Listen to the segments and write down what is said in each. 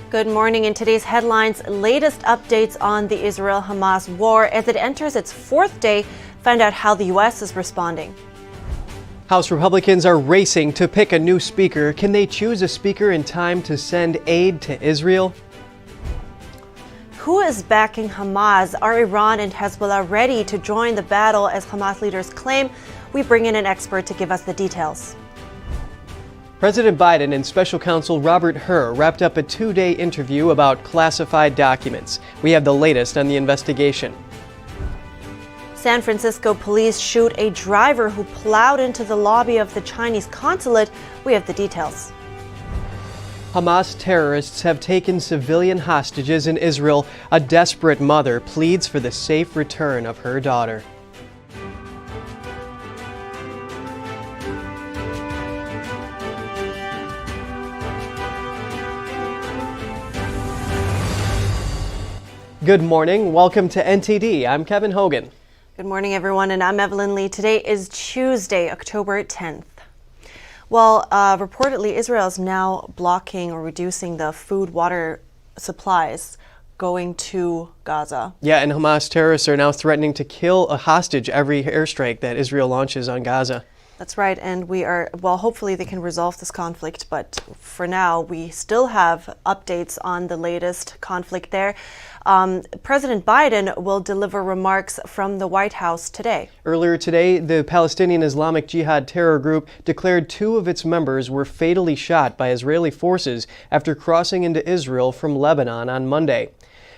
Good morning. In today's headlines, latest updates on the Israel-Hamas war as it enters its fourth day. Find out how the U.S. is responding. House Republicans are racing to pick a new speaker. Can they choose a speaker in time to send aid to Israel? Who is backing Hamas? Are Iran and Hezbollah ready to join the battle as Hamas leaders claim? We bring in an expert to give us the details. President Biden and Special Counsel Robert Hurd wrapped up a two-day interview about classified documents. We have the latest on the investigation. San Francisco police shoot a driver who plowed into the lobby of the Chinese consulate. We have the details. Hamas terrorists have taken civilian hostages in Israel. A desperate mother pleads for the safe return of her daughter. Good morning. Welcome to NTD. I'm Kevin Hogan. Good morning, everyone, and I'm Evelyn Lee. Today is Tuesday, October 10th. Well, reportedly, Israel is now blocking or reducing the food-water supplies going to Gaza. Yeah, and Hamas terrorists are now threatening to kill a hostage every airstrike that Israel launches on Gaza. That's right, and hopefully they can resolve this conflict, but for now, we still have updates on the latest conflict there. President Biden will deliver remarks from the White House today. Earlier today, the Palestinian Islamic Jihad terror group declared two of its members were fatally shot by Israeli forces after crossing into Israel from Lebanon on Monday.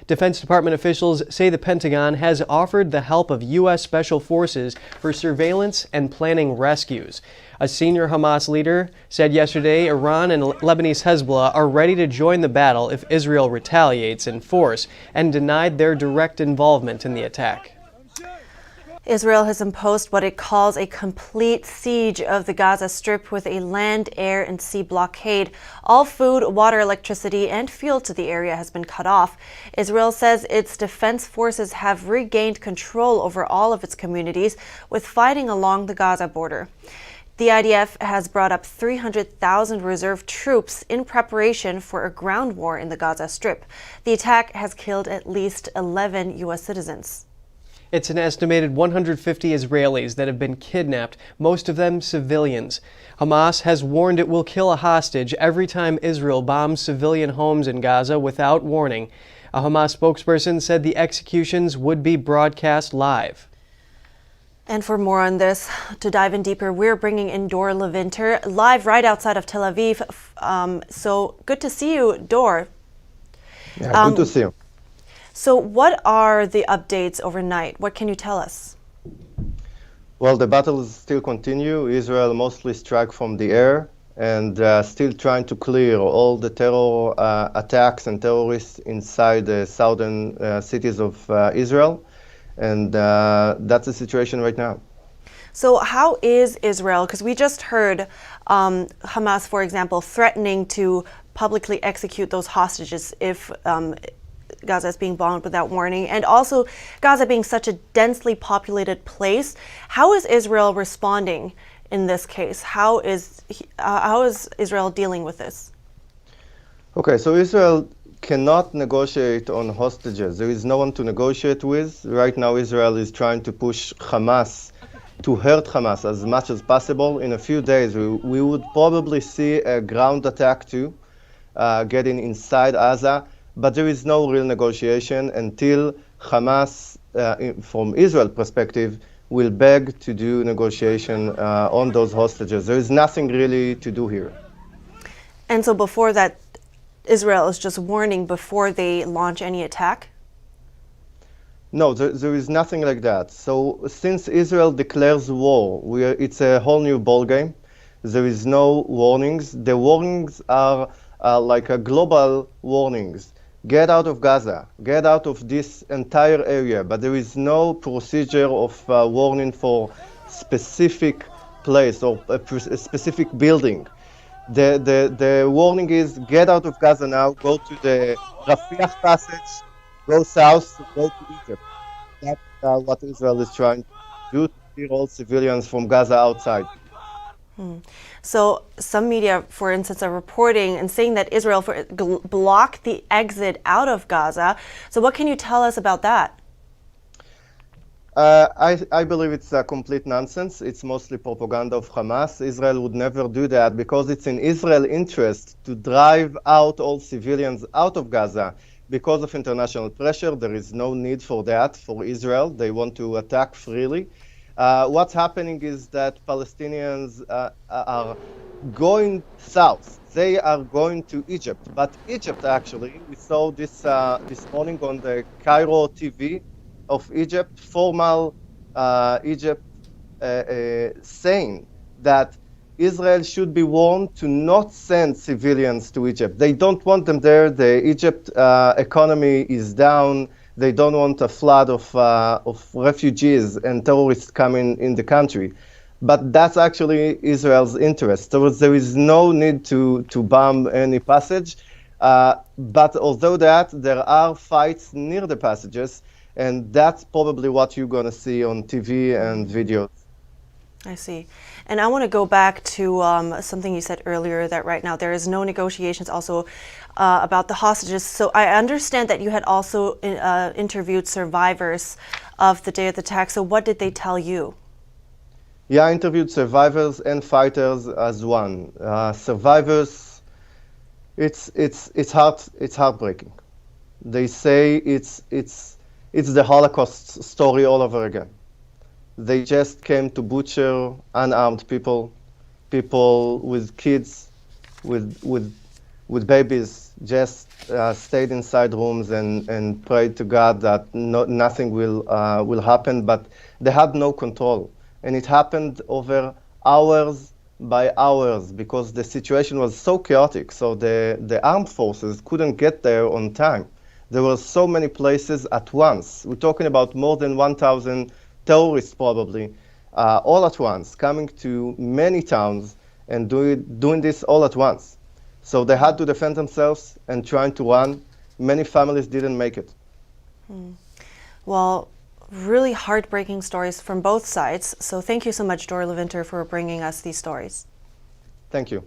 Defense Department officials say the Pentagon has offered the help of U.S. Special Forces for surveillance and planning rescues. A senior Hamas leader said yesterday Iran and Lebanese Hezbollah are ready to join the battle if Israel retaliates in force, and denied their direct involvement in the attack. Israel has imposed what it calls a complete siege of the Gaza Strip with a land, air, and sea blockade. All food, water, electricity, and fuel to the area has been cut off. Israel says its defense forces have regained control over all of its communities, with fighting along the Gaza border. The IDF has brought up 300,000 reserve troops in preparation for a ground war in the Gaza Strip. The attack has killed at least 11 U.S. citizens. It's an estimated 150 Israelis that have been kidnapped, most of them civilians. Hamas has warned it will kill a hostage every time Israel bombs civilian homes in Gaza without warning. A Hamas spokesperson said the executions would be broadcast live. And for more on this, to dive in deeper, we're bringing in Dor Levinter live right outside of Tel Aviv. So good to see you, Dor. Yeah, good to see you. So what are the updates overnight? What can you tell us? Well, the battles still continue. Israel mostly strike from the air and still trying to clear all the terror attacks and terrorists inside the southern cities of Israel. And that's the situation right now. So how is Israel, because we just heard Hamas, for example, threatening to publicly execute those hostages if Gaza is being bombed without warning, and also Gaza being such a densely populated place. How is Israel responding in this case? How is Israel dealing with this? Okay, so Israel cannot negotiate on hostages. There is no one to negotiate with. Right now, Israel is trying to push Hamas to hurt Hamas as much as possible. In a few days, we would probably see a ground attack too, getting inside Gaza. But there is no real negotiation until Hamas, from Israel's perspective, will beg to do negotiation on those hostages. There is nothing really to do here. And so before that, Israel is just warning before they launch any attack? No, there is nothing like that. So since Israel declares war, it's a whole new ballgame. There is no warnings. The warnings are like a global warnings. Get out of Gaza, get out of this entire area, but there is no procedure of warning for specific place or a specific building. The warning is get out of Gaza now, go to the Rafah passage, go south, go to Egypt. That's what Israel is trying to do, to clear all civilians from Gaza outside. So some media, for instance, are reporting and saying that Israel blocked the exit out of Gaza. So what can you tell us about that? I believe it's a complete nonsense. It's mostly propaganda of Hamas. Israel would never do that because it's in Israel's interest to drive out all civilians out of Gaza. Because of international pressure, there is no need for that for Israel. They want to attack freely. What's happening is that Palestinians are going south. They are going to Egypt. But Egypt, actually, we saw this morning on the Cairo TV of Egypt, formal Egypt saying that Israel should be warned to not send civilians to Egypt. They don't want them there. The Egypt economy is down. They don't want a flood of refugees and terrorists coming in the country. But that's actually Israel's interest. So there is no need to bomb any passage. But although that, there are fights near the passages, and that's probably what you're going to see on TV and videos. I see. And I want to go back to something you said earlier, that right now there is no negotiations also about the hostages. So I understand that you had also interviewed survivors of the day of the attack. So what did they tell you? Yeah, I interviewed survivors and fighters as one. Survivors, it's heartbreaking. They say it's the Holocaust story all over again. They just came to butcher unarmed people with kids, with babies, just stayed inside rooms and prayed to God that nothing will happen. But they had no control, and it happened over hours by hours because the situation was so chaotic. So the armed forces couldn't get there on time. There were so many places at once. We're talking about more than 1,000 terrorists probably, all at once, coming to many towns and doing this all at once. So they had to defend themselves and trying to run. Many families didn't make it. Well, really heartbreaking stories from both sides. So thank you so much, Dor Leventer, for bringing us these stories. Thank you.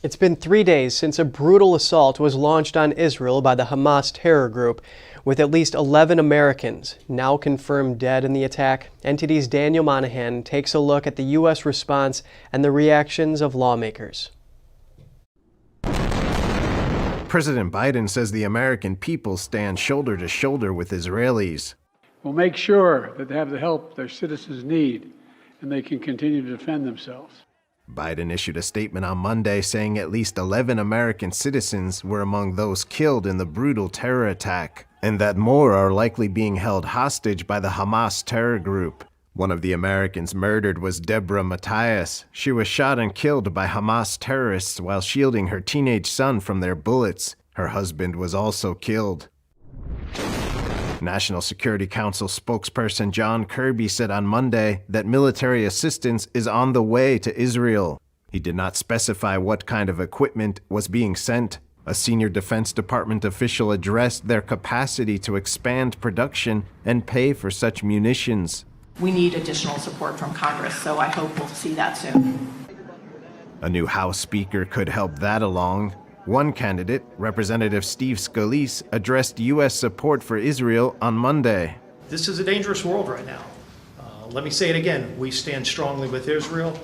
It's been 3 days since a brutal assault was launched on Israel by the Hamas terror group, with at least 11 Americans now confirmed dead in the attack. NTD's Daniel Monahan takes a look at the U.S. response and the reactions of lawmakers. President Biden says the American people stand shoulder to shoulder with Israelis. We'll make sure that they have the help their citizens need and they can continue to defend themselves. Biden issued a statement on Monday saying at least 11 American citizens were among those killed in the brutal terror attack, and that more are likely being held hostage by the Hamas terror group. One of the Americans murdered was Deborah Matthias. She was shot and killed by Hamas terrorists while shielding her teenage son from their bullets. Her husband was also killed. National Security Council spokesperson John Kirby said on Monday that military assistance is on the way to Israel. He did not specify what kind of equipment was being sent. A senior Defense Department official addressed their capacity to expand production and pay for such munitions. We need additional support from Congress, so I hope we'll see that soon. A new House Speaker could help that along. One candidate, Representative Steve Scalise, addressed U.S. support for Israel on Monday. This is a dangerous world right now. Let me say it again. We stand strongly with Israel.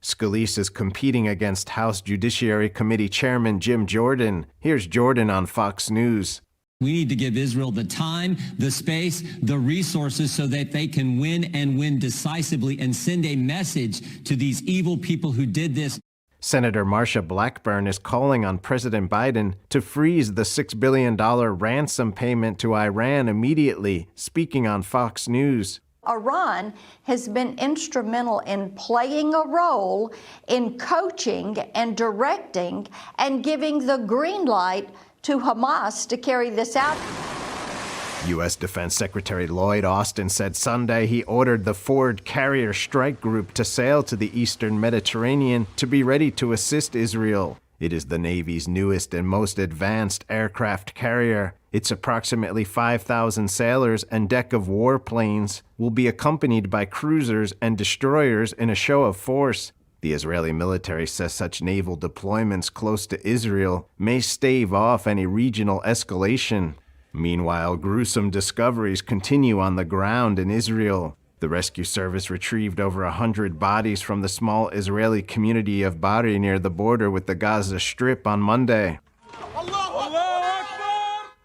Scalise is competing against House Judiciary Committee Chairman Jim Jordan. Here's Jordan on Fox News. We need to give Israel the time, the space, the resources so that they can win and win decisively and send a message to these evil people who did this. Senator Marsha Blackburn is calling on President Biden to freeze the $6 billion ransom payment to Iran immediately, speaking on Fox News. Iran has been instrumental in playing a role in coaching and directing and giving the green light to Hamas to carry this out. U.S. Defense Secretary Lloyd Austin said Sunday he ordered the Ford Carrier Strike Group to sail to the eastern Mediterranean to be ready to assist Israel. It is the Navy's newest and most advanced aircraft carrier. Its approximately 5,000 sailors and deck of warplanes will be accompanied by cruisers and destroyers in a show of force. The Israeli military says such naval deployments close to Israel may stave off any regional escalation. Meanwhile, gruesome discoveries continue on the ground in Israel. The rescue service retrieved over 100 bodies from the small Israeli community of Bari near the border with the Gaza Strip on Monday.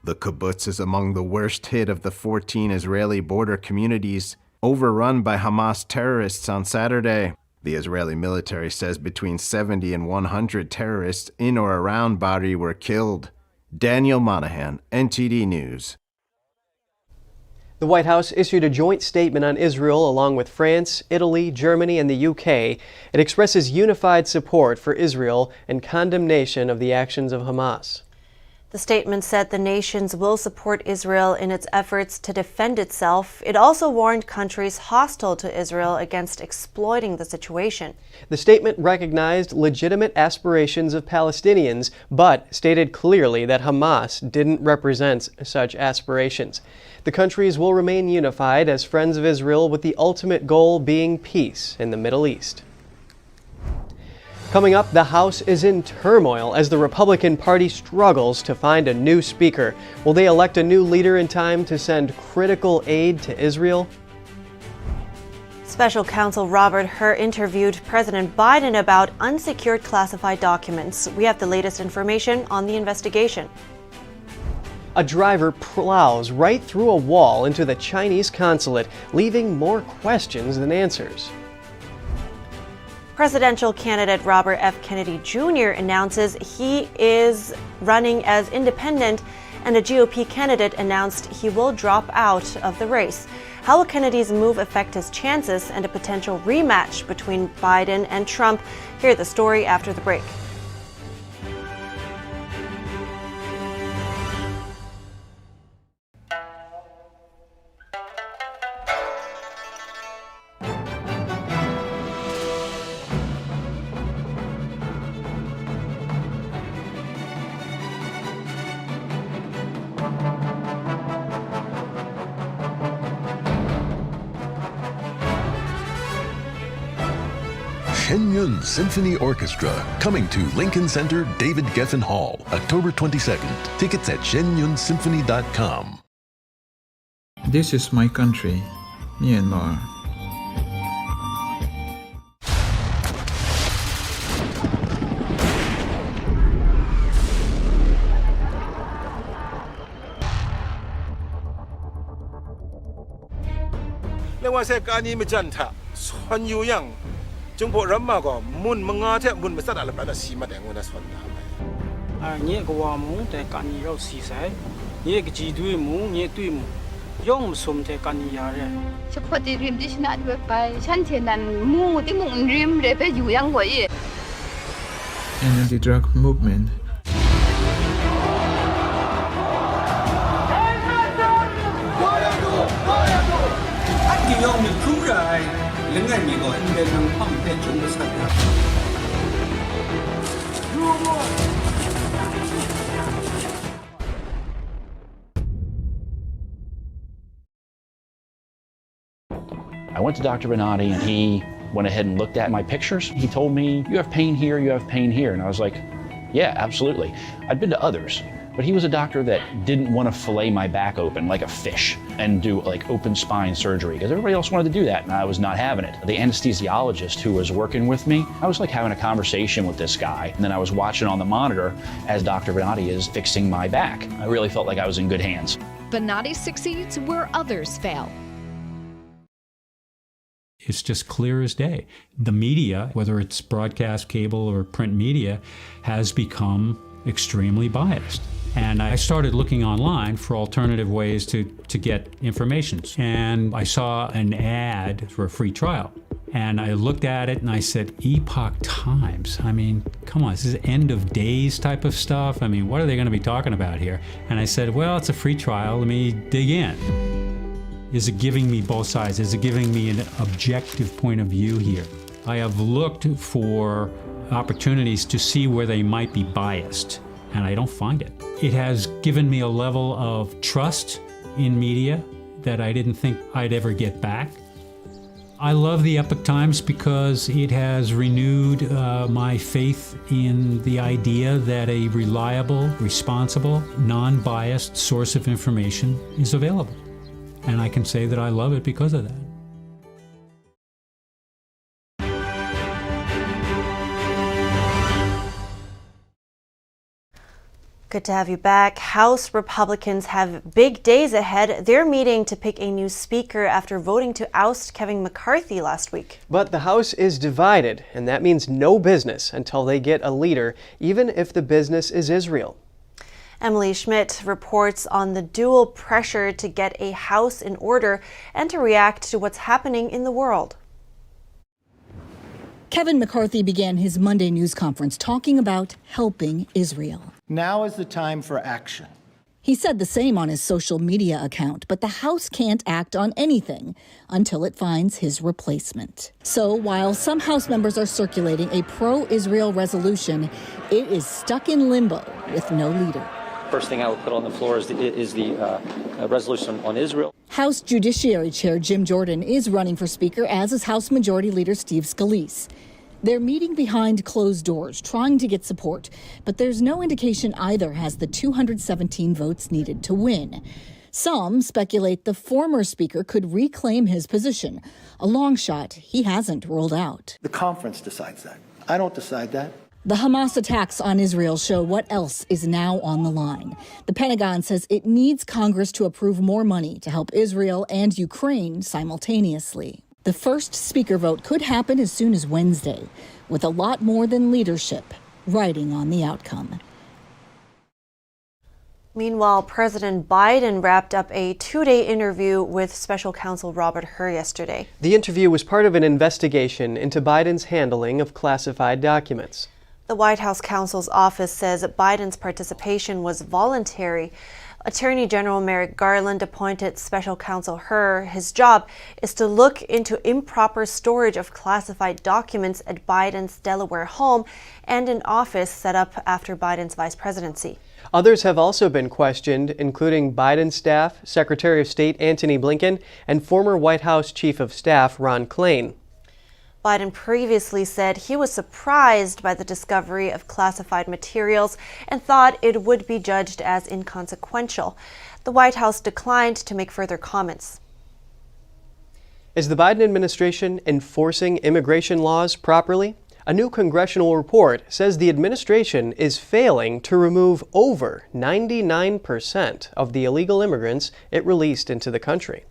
The kibbutz is among the worst hit of the 14 Israeli border communities, overrun by Hamas terrorists on Saturday. The Israeli military says between 70 and 100 terrorists in or around Bari were killed. Daniel Monahan, NTD News. The White House issued a joint statement on Israel along with France, Italy, Germany, and the UK. It expresses unified support for Israel and condemnation of the actions of Hamas. The statement said the nations will support Israel in its efforts to defend itself. It also warned countries hostile to Israel against exploiting the situation. The statement recognized legitimate aspirations of Palestinians, but stated clearly that Hamas didn't represent such aspirations. The countries will remain unified as friends of Israel, with the ultimate goal being peace in the Middle East. Coming up, the House is in turmoil as the Republican Party struggles to find a new speaker. Will they elect a new leader in time to send critical aid to Israel? Special Counsel Robert Hurd interviewed President Biden about unsecured classified documents. We have the latest information on the investigation. A driver plows right through a wall into the Chinese consulate, leaving more questions than answers. Presidential candidate Robert F. Kennedy Jr. announces he is running as independent, and a GOP candidate announced he will drop out of the race. How will Kennedy's move affect his chances and a potential rematch between Biden and Trump? Hear the story after the break. Shen Yun Symphony Orchestra, coming to Lincoln Center, David Geffen Hall, October 22nd. Tickets at shenyunsymphony.com. This is my country, Myanmar. And the drug movement. I went to Dr. Benatti and he went ahead and looked at my pictures. He told me, you have pain here, you have pain here. And I was like, yeah, absolutely. I'd been to others, but he was a doctor that didn't want to fillet my back open like a fish and do like open spine surgery because everybody else wanted to do that and I was not having it. The anesthesiologist who was working with me, I was like having a conversation with this guy, and then I was watching on the monitor as Dr. Benatti is fixing my back. I really felt like I was in good hands. Benatti succeeds where others fail. It's just clear as day. The media, whether it's broadcast, cable, or print media, has become extremely biased. And I started looking online for alternative ways to get information. And I saw an ad for a free trial. And I looked at it and I said, Epoch Times. I mean, come on, this is end of days type of stuff. I mean, what are they going to be talking about here? And I said, well, it's a free trial. Let me dig in. Is it giving me both sides? Is it giving me an objective point of view here? I have looked for opportunities to see where they might be biased, and I don't find it. It has given me a level of trust in media that I didn't think I'd ever get back. I love the Epoch Times because it has renewed my faith in the idea that a reliable, responsible, non-biased source of information is available. And I can say that I love it because of that. Good to have you back. House Republicans have big days ahead. They're meeting to pick a new speaker after voting to oust Kevin McCarthy last week. But the House is divided, and that means no business until they get a leader, even if the business is Israel. Emily Schmidt reports on the dual pressure to get a House in order and to react to what's happening in the world. Kevin McCarthy began his Monday news conference talking about helping Israel. Now is the time for action. He said the same on his social media account, but the House can't act on anything until it finds his replacement. So while some House members are circulating a pro-Israel resolution, it is stuck in limbo with no leader. First thing I will put on the floor is the resolution on Israel. House Judiciary Chair Jim Jordan is running for Speaker, as is House Majority Leader Steve Scalise. They're meeting behind closed doors, trying to get support, but there's no indication either has the 217 votes needed to win. Some speculate the former Speaker could reclaim his position, a long shot he hasn't ruled out. The conference decides that. I don't decide that. The Hamas attacks on Israel show what else is now on the line. The Pentagon says it needs Congress to approve more money to help Israel and Ukraine simultaneously. The first speaker vote could happen as soon as Wednesday, with a lot more than leadership riding on the outcome. Meanwhile, President Biden wrapped up a two-day interview with Special Counsel Robert Hur yesterday. The interview was part of an investigation into Biden's handling of classified documents. The White House counsel's office says Biden's participation was voluntary. Attorney General Merrick Garland appointed Special Counsel Hur. His job is to look into improper storage of classified documents at Biden's Delaware home and an office set up after Biden's vice presidency. Others have also been questioned, including Biden's staff, Secretary of State Antony Blinken, and former White House Chief of Staff Ron Klain. Biden previously said he was surprised by the discovery of classified materials and thought it would be judged as inconsequential. The White House declined to make further comments. Is the Biden administration enforcing immigration laws properly? A new congressional report says the administration is failing to remove over 99% of the illegal immigrants it released into the country.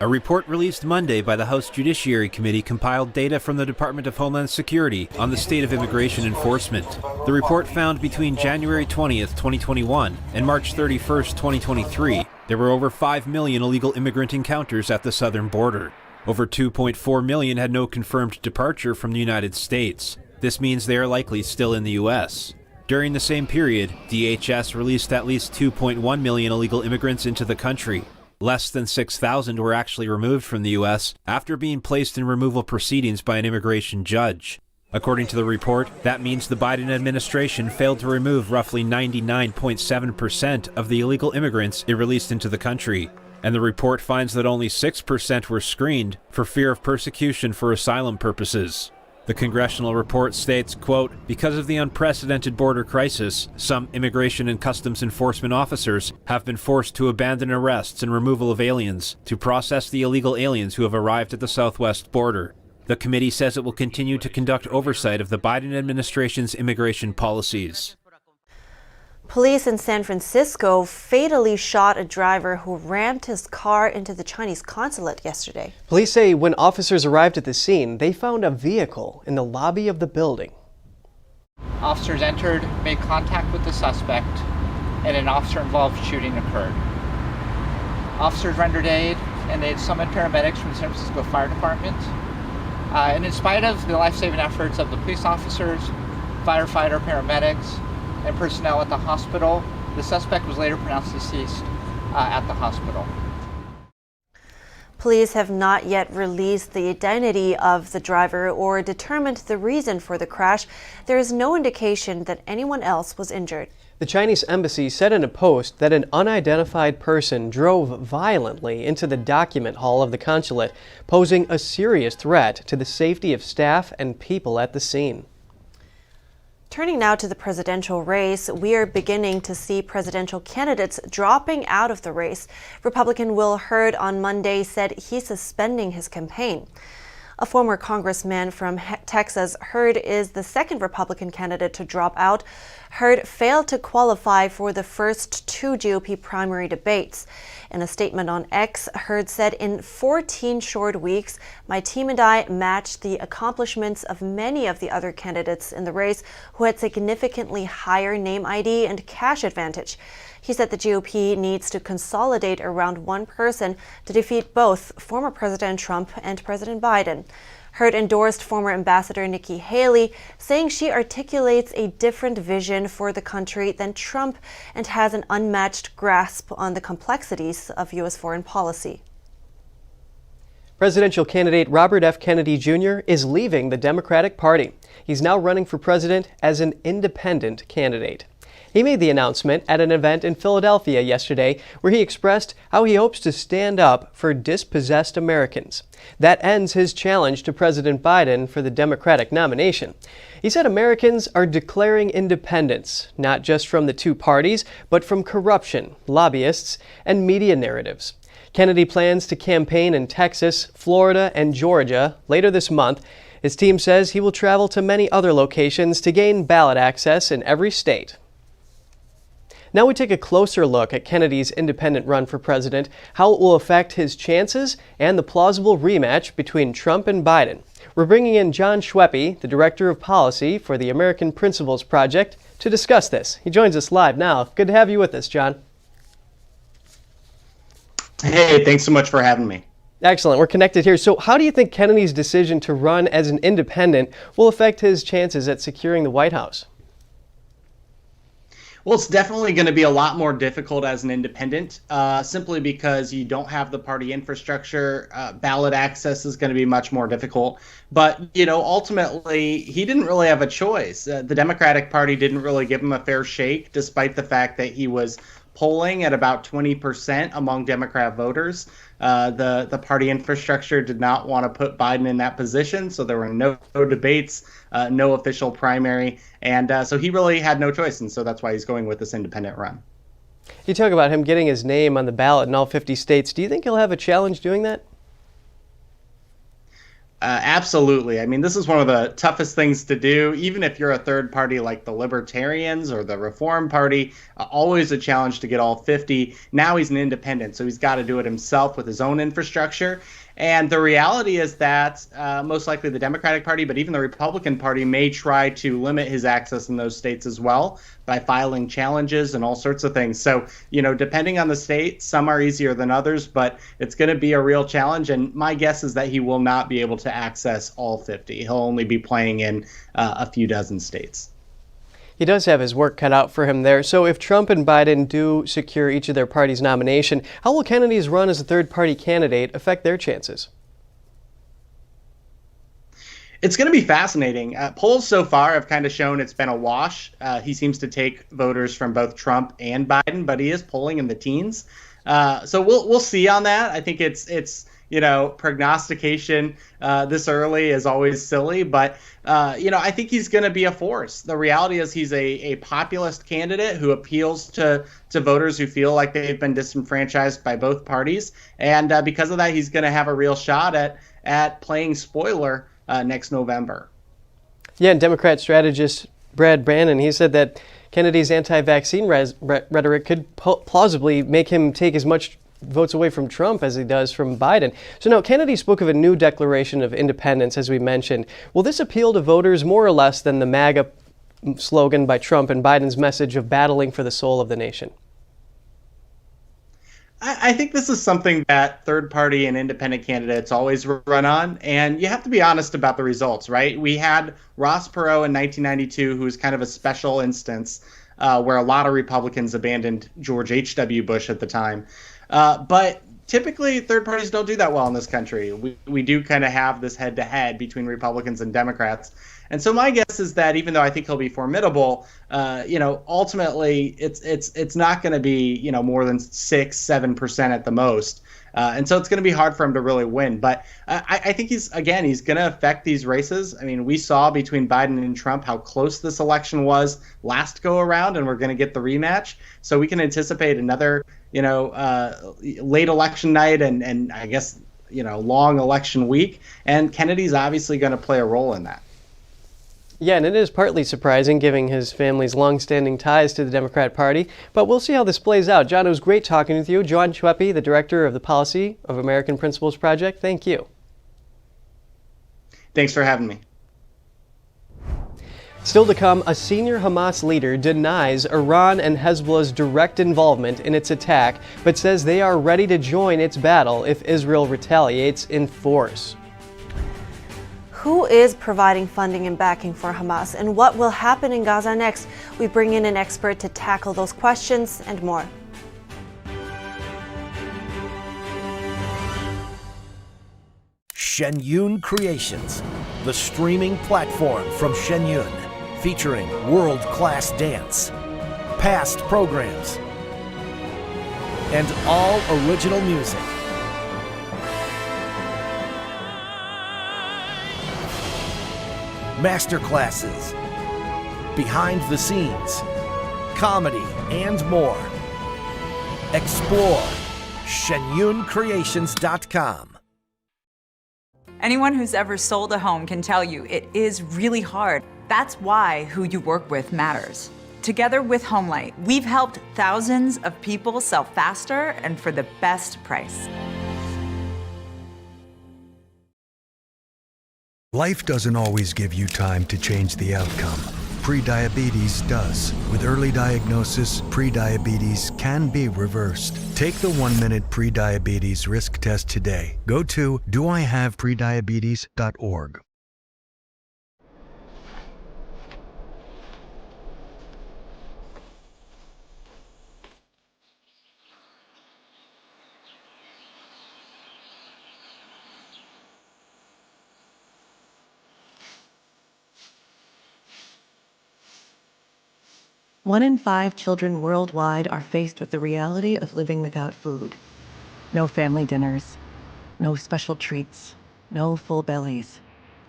A report released Monday by the House Judiciary Committee compiled data from the Department of Homeland Security on the state of immigration enforcement. The report found between January 20th, 2021 and March 31st, 2023, there were over 5 million illegal immigrant encounters at the southern border. Over 2.4 million had no confirmed departure from the United States. This means they are likely still in the U.S. During the same period, DHS released at least 2.1 million illegal immigrants into the country. Less than 6,000 were actually removed from the U.S. after being placed in removal proceedings by an immigration judge. According to the report, that means the Biden administration failed to remove roughly 99.7% of the illegal immigrants it released into the country. And the report finds that only 6% were screened for fear of persecution for asylum purposes. The congressional report states, quote, because of the unprecedented border crisis, some immigration and customs enforcement officers have been forced to abandon arrests and removal of aliens to process the illegal aliens who have arrived at the southwest border. The committee says it will continue to conduct oversight of the Biden administration's immigration policies. Police in San Francisco fatally shot a driver who rammed his car into the Chinese consulate yesterday. Police say when officers arrived at the scene, they found a vehicle in the lobby of the building. Officers entered, made contact with the suspect, and an officer-involved shooting occurred. Officers rendered aid, and they had summoned paramedics from the San Francisco Fire Department. And in spite of the life-saving efforts of the police officers, firefighter, paramedics, and personnel at the hospital, the suspect was later pronounced deceased at the hospital. Police have not yet released the identity of the driver or determined the reason for the crash. There is no indication that anyone else was injured. The Chinese embassy said in a post that an unidentified person drove violently into the document hall of the consulate, posing a serious threat to the safety of staff and people at the scene. Turning now to the presidential race, we are beginning to see presidential candidates dropping out of the race. Republican Will Hurd on Monday said he's suspending his campaign. A former congressman from Texas, Hurd is the second Republican candidate to drop out. Hurd failed to qualify for the first two GOP primary debates. In a statement on X, Hurd said, "In 14 short weeks, my team and I matched the accomplishments of many of the other candidates in the race who had significantly higher name ID and cash advantage." He said the GOP needs to consolidate around one person to defeat both former President Trump and President Biden. Hurd endorsed former Ambassador Nikki Haley, saying she articulates a different vision for the country than Trump and has an unmatched grasp on the complexities of U.S. foreign policy. Presidential candidate Robert F. Kennedy Jr. is leaving the Democratic Party. He's now running for president as an independent candidate. He made the announcement at an event in Philadelphia yesterday where he expressed how he hopes to stand up for dispossessed Americans. That ends his challenge to President Biden for the Democratic nomination. He said Americans are declaring independence, not just from the two parties, but from corruption, lobbyists, and media narratives. Kennedy plans to campaign in Texas, Florida, and Georgia later this month. His team says he will travel to many other locations to gain ballot access in every state. Now we take a closer look at Kennedy's independent run for president, how it will affect his chances, and the plausible rematch between Trump and Biden. We're bringing in John Schweppe, the Director of Policy for the American Principles Project, to discuss this. He joins us live now. Good to have you with us, John. Hey, thanks so much for having me. Excellent. We're connected here. So how do you think Kennedy's decision to run as an independent will affect his chances at securing the White House? Well, it's definitely going to be a lot more difficult as an independent, simply because you don't have the party infrastructure. Ballot access is going to be much more difficult. But, ultimately, he didn't really have a choice. The Democratic Party didn't really give him a fair shake, despite the fact that he was polling at about 20% among Democrat voters. The party infrastructure did not want to put Biden in that position, so there were no debates, no official primary, and so he really had no choice, and so that's why he's going with this independent run. You talk about him getting his name on the ballot in all 50 states. Do you think he'll have a challenge doing that? Absolutely. I mean, this is one of the toughest things to do, even if you're a third party like the Libertarians or the Reform Party, always a challenge to get all 50. Now he's an independent, so he's got to do it himself with his own infrastructure. And the reality is that most likely the Democratic Party, but even the Republican Party, may try to limit his access in those states as well by filing challenges and all sorts of things. So, depending on the state, some are easier than others, but it's going to be a real challenge. And my guess is that he will not be able to access all 50. He'll only be playing in a few dozen states. He does have his work cut out for him there. So if Trump and Biden do secure each of their party's nomination, how will Kennedy's run as a third-party candidate affect their chances? It's going to be fascinating. Polls so far have kind of shown it's been a wash. He seems to take voters from both Trump and Biden, but he is polling in the teens. So we'll see on that. I think it's prognostication this early is always silly, but I think he's going to be a force. The reality is he's a populist candidate who appeals to voters who feel like they've been disenfranchised by both parties, and because of that, he's going to have a real shot at playing spoiler next November. Yeah, and Democrat strategist Brad Brannan, he said that Kennedy's anti-vaccine rhetoric could plausibly make him take as much votes away from Trump as he does from Biden. So now Kennedy spoke of a new declaration of independence, as we mentioned. Will this appeal to voters more or less than the MAGA slogan by Trump and Biden's message of battling for the soul of the nation? I think this is something that third-party and independent candidates always run on, and you have to be honest about the results, right? We had Ross Perot in 1992, who was kind of a special instance where a lot of Republicans abandoned George H.W. Bush at the time. But typically third parties don't do that well in this country. We do kind of have this head-to-head between Republicans and Democrats. And so my guess is that even though I think he'll be formidable, ultimately it's not going to be, more than 6-7% at the most. And so it's going to be hard for him to really win. But I think he's going to affect these races. I mean, we saw between Biden and Trump how close this election was last go around, and we're going to get the rematch. So we can anticipate another, late election night and I guess, long election week. And Kennedy's obviously going to play a role in that. Yeah, and it is partly surprising given his family's long-standing ties to the Democrat Party, but we'll see how this plays out. John, it was great talking with you. John Schweppe, the director of the Policy of American Principles Project, thank you. Thanks for having me. Still to come, a senior Hamas leader denies Iran and Hezbollah's direct involvement in its attack, but says they are ready to join its battle if Israel retaliates in force. Who is providing funding and backing for Hamas, and what will happen in Gaza next? We bring in an expert to tackle those questions and more. Shen Yun Creations, the streaming platform from Shen Yun, featuring world-class dance, past programs, and all original music. Masterclasses, behind the scenes, comedy, and more. Explore shenyuncreations.com. Anyone who's ever sold a home can tell you it is really hard. That's why who you work with matters. Together with Homelight, we've helped thousands of people sell faster and for the best price. Life doesn't always give you time to change the outcome. Prediabetes does. With early diagnosis, prediabetes can be reversed. Take the 1-minute prediabetes risk test today. Go to doihaveprediabetes.org. One in 5 children worldwide are faced with the reality of living without food. No family dinners, no special treats, no full bellies.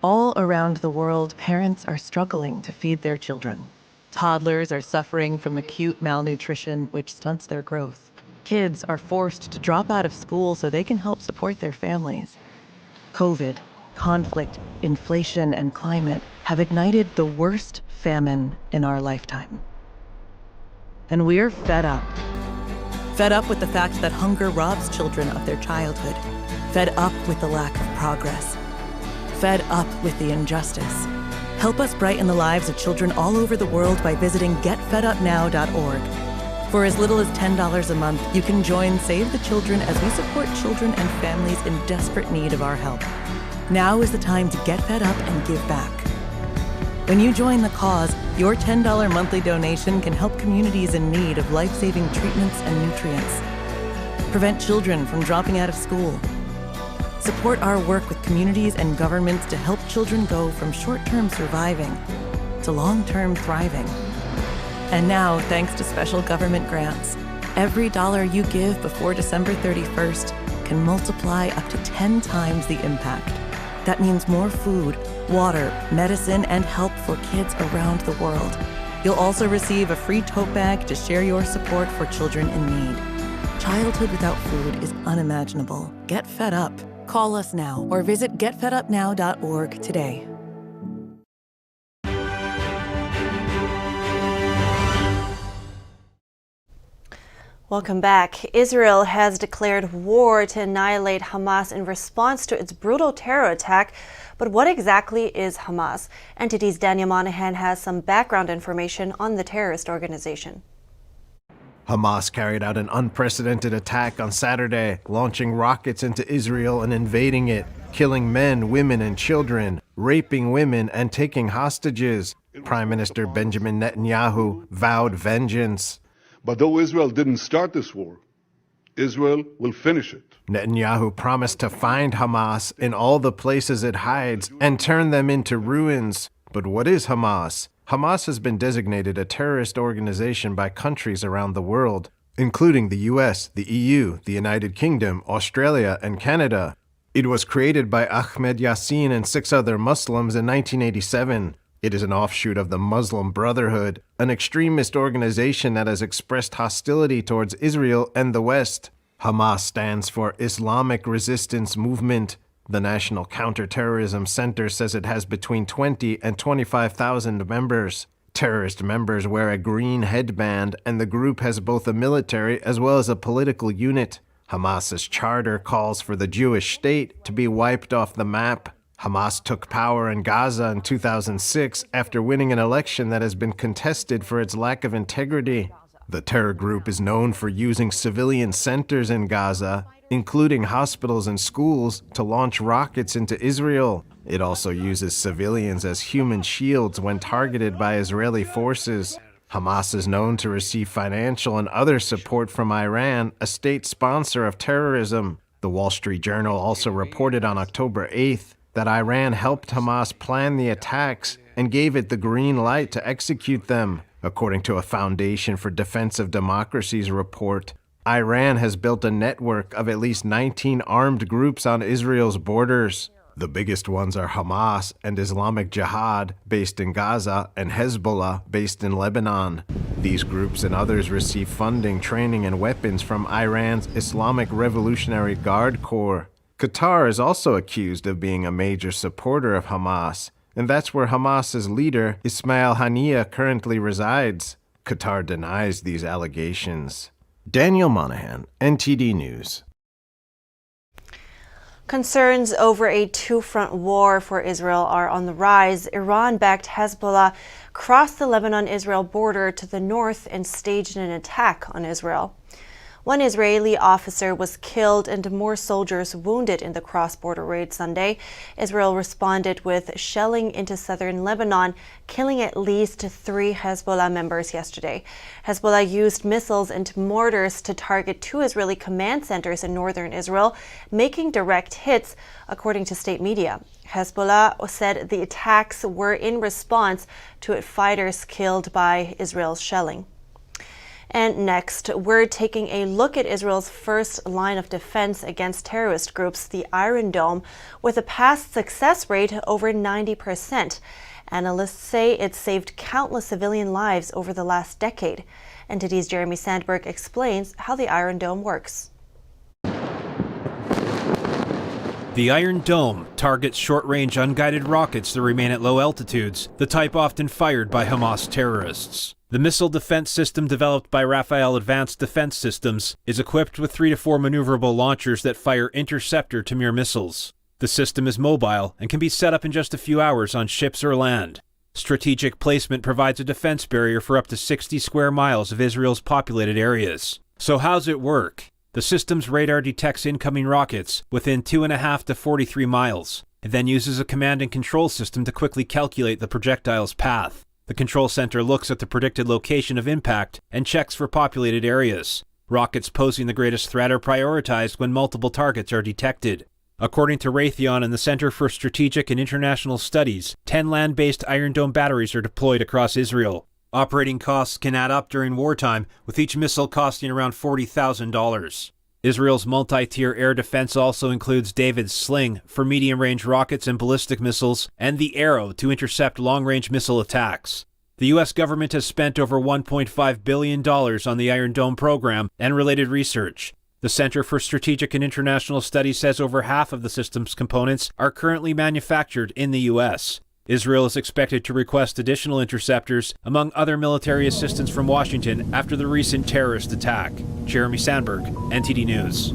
All around the world, parents are struggling to feed their children. Toddlers are suffering from acute malnutrition, which stunts their growth. Kids are forced to drop out of school so they can help support their families. COVID, conflict, inflation, and climate have ignited the worst famine in our lifetime. And we're fed up. Fed up with the fact that hunger robs children of their childhood. Fed up with the lack of progress. Fed up with the injustice. Help us brighten the lives of children all over the world by visiting getfedupnow.org. For as little as $10 a month, you can join Save the Children as we support children and families in desperate need of our help. Now is the time to get fed up and give back. When you join the cause, your $10 monthly donation can help communities in need of life-saving treatments and nutrients. Prevent children from dropping out of school. Support our work with communities and governments to help children go from short-term surviving to long-term thriving. And now, thanks to special government grants, every dollar you give before December 31st can multiply up to 10 times the impact. That means more food, water, medicine, and help for kids around the world. You'll also receive a free tote bag to share your support for children in need. Childhood without food is unimaginable. Get fed up. Call us now or visit getfedupnow.org today. Welcome back. Israel has declared war to annihilate Hamas in response to its brutal terror attack. But what exactly is Hamas? NTD's Daniel Monahan has some background information on the terrorist organization. Hamas carried out an unprecedented attack on Saturday, launching rockets into Israel and invading it, killing men, women, and children, raping women, and taking hostages. Prime Minister Benjamin Netanyahu vowed vengeance. But though Israel didn't start this war, Israel will finish it. Netanyahu promised to find Hamas in all the places it hides and turn them into ruins. But what is Hamas? Hamas has been designated a terrorist organization by countries around the world, including the US, the EU, the United Kingdom, Australia, and Canada. It was created by Ahmed Yassin and 6 other Muslims in 1987. It is an offshoot of the Muslim Brotherhood, an extremist organization that has expressed hostility towards Israel and the West. Hamas stands for Islamic Resistance Movement. The National Counterterrorism Center says it has between 20 and 25,000 members. Terrorist members wear a green headband, and the group has both a military as well as a political unit. Hamas's charter calls for the Jewish state to be wiped off the map. Hamas took power in Gaza in 2006 after winning an election that has been contested for its lack of integrity. The terror group is known for using civilian centers in Gaza, including hospitals and schools, to launch rockets into Israel. It also uses civilians as human shields when targeted by Israeli forces. Hamas is known to receive financial and other support from Iran, a state sponsor of terrorism. The Wall Street Journal also reported on October 8th that Iran helped Hamas plan the attacks and gave it the green light to execute them. According to a Foundation for Defense of Democracy's report, Iran has built a network of at least 19 armed groups on Israel's borders. The biggest ones are Hamas and Islamic Jihad, based in Gaza, and Hezbollah, based in Lebanon. These groups and others receive funding, training, and weapons from Iran's Islamic Revolutionary Guard Corps. Qatar is also accused of being a major supporter of Hamas, and that's where Hamas's leader, Ismail Haniyeh, currently resides. Qatar denies these allegations. Daniel Monahan, NTD News. Concerns over a two-front war for Israel are on the rise. Iran-backed Hezbollah crossed the Lebanon-Israel border to the north and staged an attack on Israel. One Israeli officer was killed and more soldiers wounded in the cross-border raid Sunday. Israel responded with shelling into southern Lebanon, killing at least 3 Hezbollah members yesterday. Hezbollah used missiles and mortars to target 2 Israeli command centers in northern Israel, making direct hits, according to state media. Hezbollah said the attacks were in response to fighters killed by Israel's shelling. And next, we're taking a look at Israel's first line of defense against terrorist groups, the Iron Dome, with a past success rate over 90%. Analysts say it saved countless civilian lives over the last decade. NTD's Jeremy Sandberg explains how the Iron Dome works. The Iron Dome targets short-range unguided rockets that remain at low altitudes, the type often fired by Hamas terrorists. The missile defense system developed by Rafael Advanced Defense Systems is equipped with 3 to 4 maneuverable launchers that fire interceptor-to-mirror missiles. The system is mobile and can be set up in just a few hours on ships or land. Strategic placement provides a defense barrier for up to 60 square miles of Israel's populated areas. So how's it work? The system's radar detects incoming rockets within 2.5 to 43 miles. It then uses a command and control system to quickly calculate the projectile's path. The control center looks at the predicted location of impact and checks for populated areas. Rockets posing the greatest threat are prioritized when multiple targets are detected. According to Raytheon and the Center for Strategic and International Studies, 10 land-based Iron Dome batteries are deployed across Israel. Operating costs can add up during wartime, with each missile costing around $40,000. Israel's multi-tier air defense also includes David's Sling for medium-range rockets and ballistic missiles, and the Arrow to intercept long-range missile attacks. The U.S. government has spent over $1.5 billion on the Iron Dome program and related research. The Center for Strategic and International Studies says over half of the system's components are currently manufactured in the U.S. Israel is expected to request additional interceptors, among other military assistance from Washington, after the recent terrorist attack. Jeremy Sandberg, NTD News.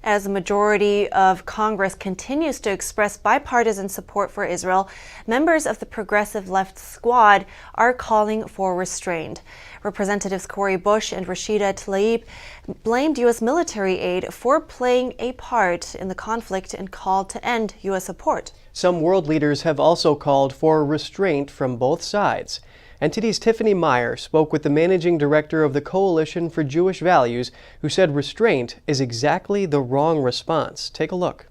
As the majority of Congress continues to express bipartisan support for Israel, members of the Progressive Left Squad are calling for restraint. Representatives Cori Bush and Rashida Tlaib blamed U.S. military aid for playing a part in the conflict and called to end U.S. support. Some world leaders have also called for restraint from both sides. NTD's Tiffany Meyer spoke with the managing director of the Coalition for Jewish Values, who said restraint is exactly the wrong response. Take a look.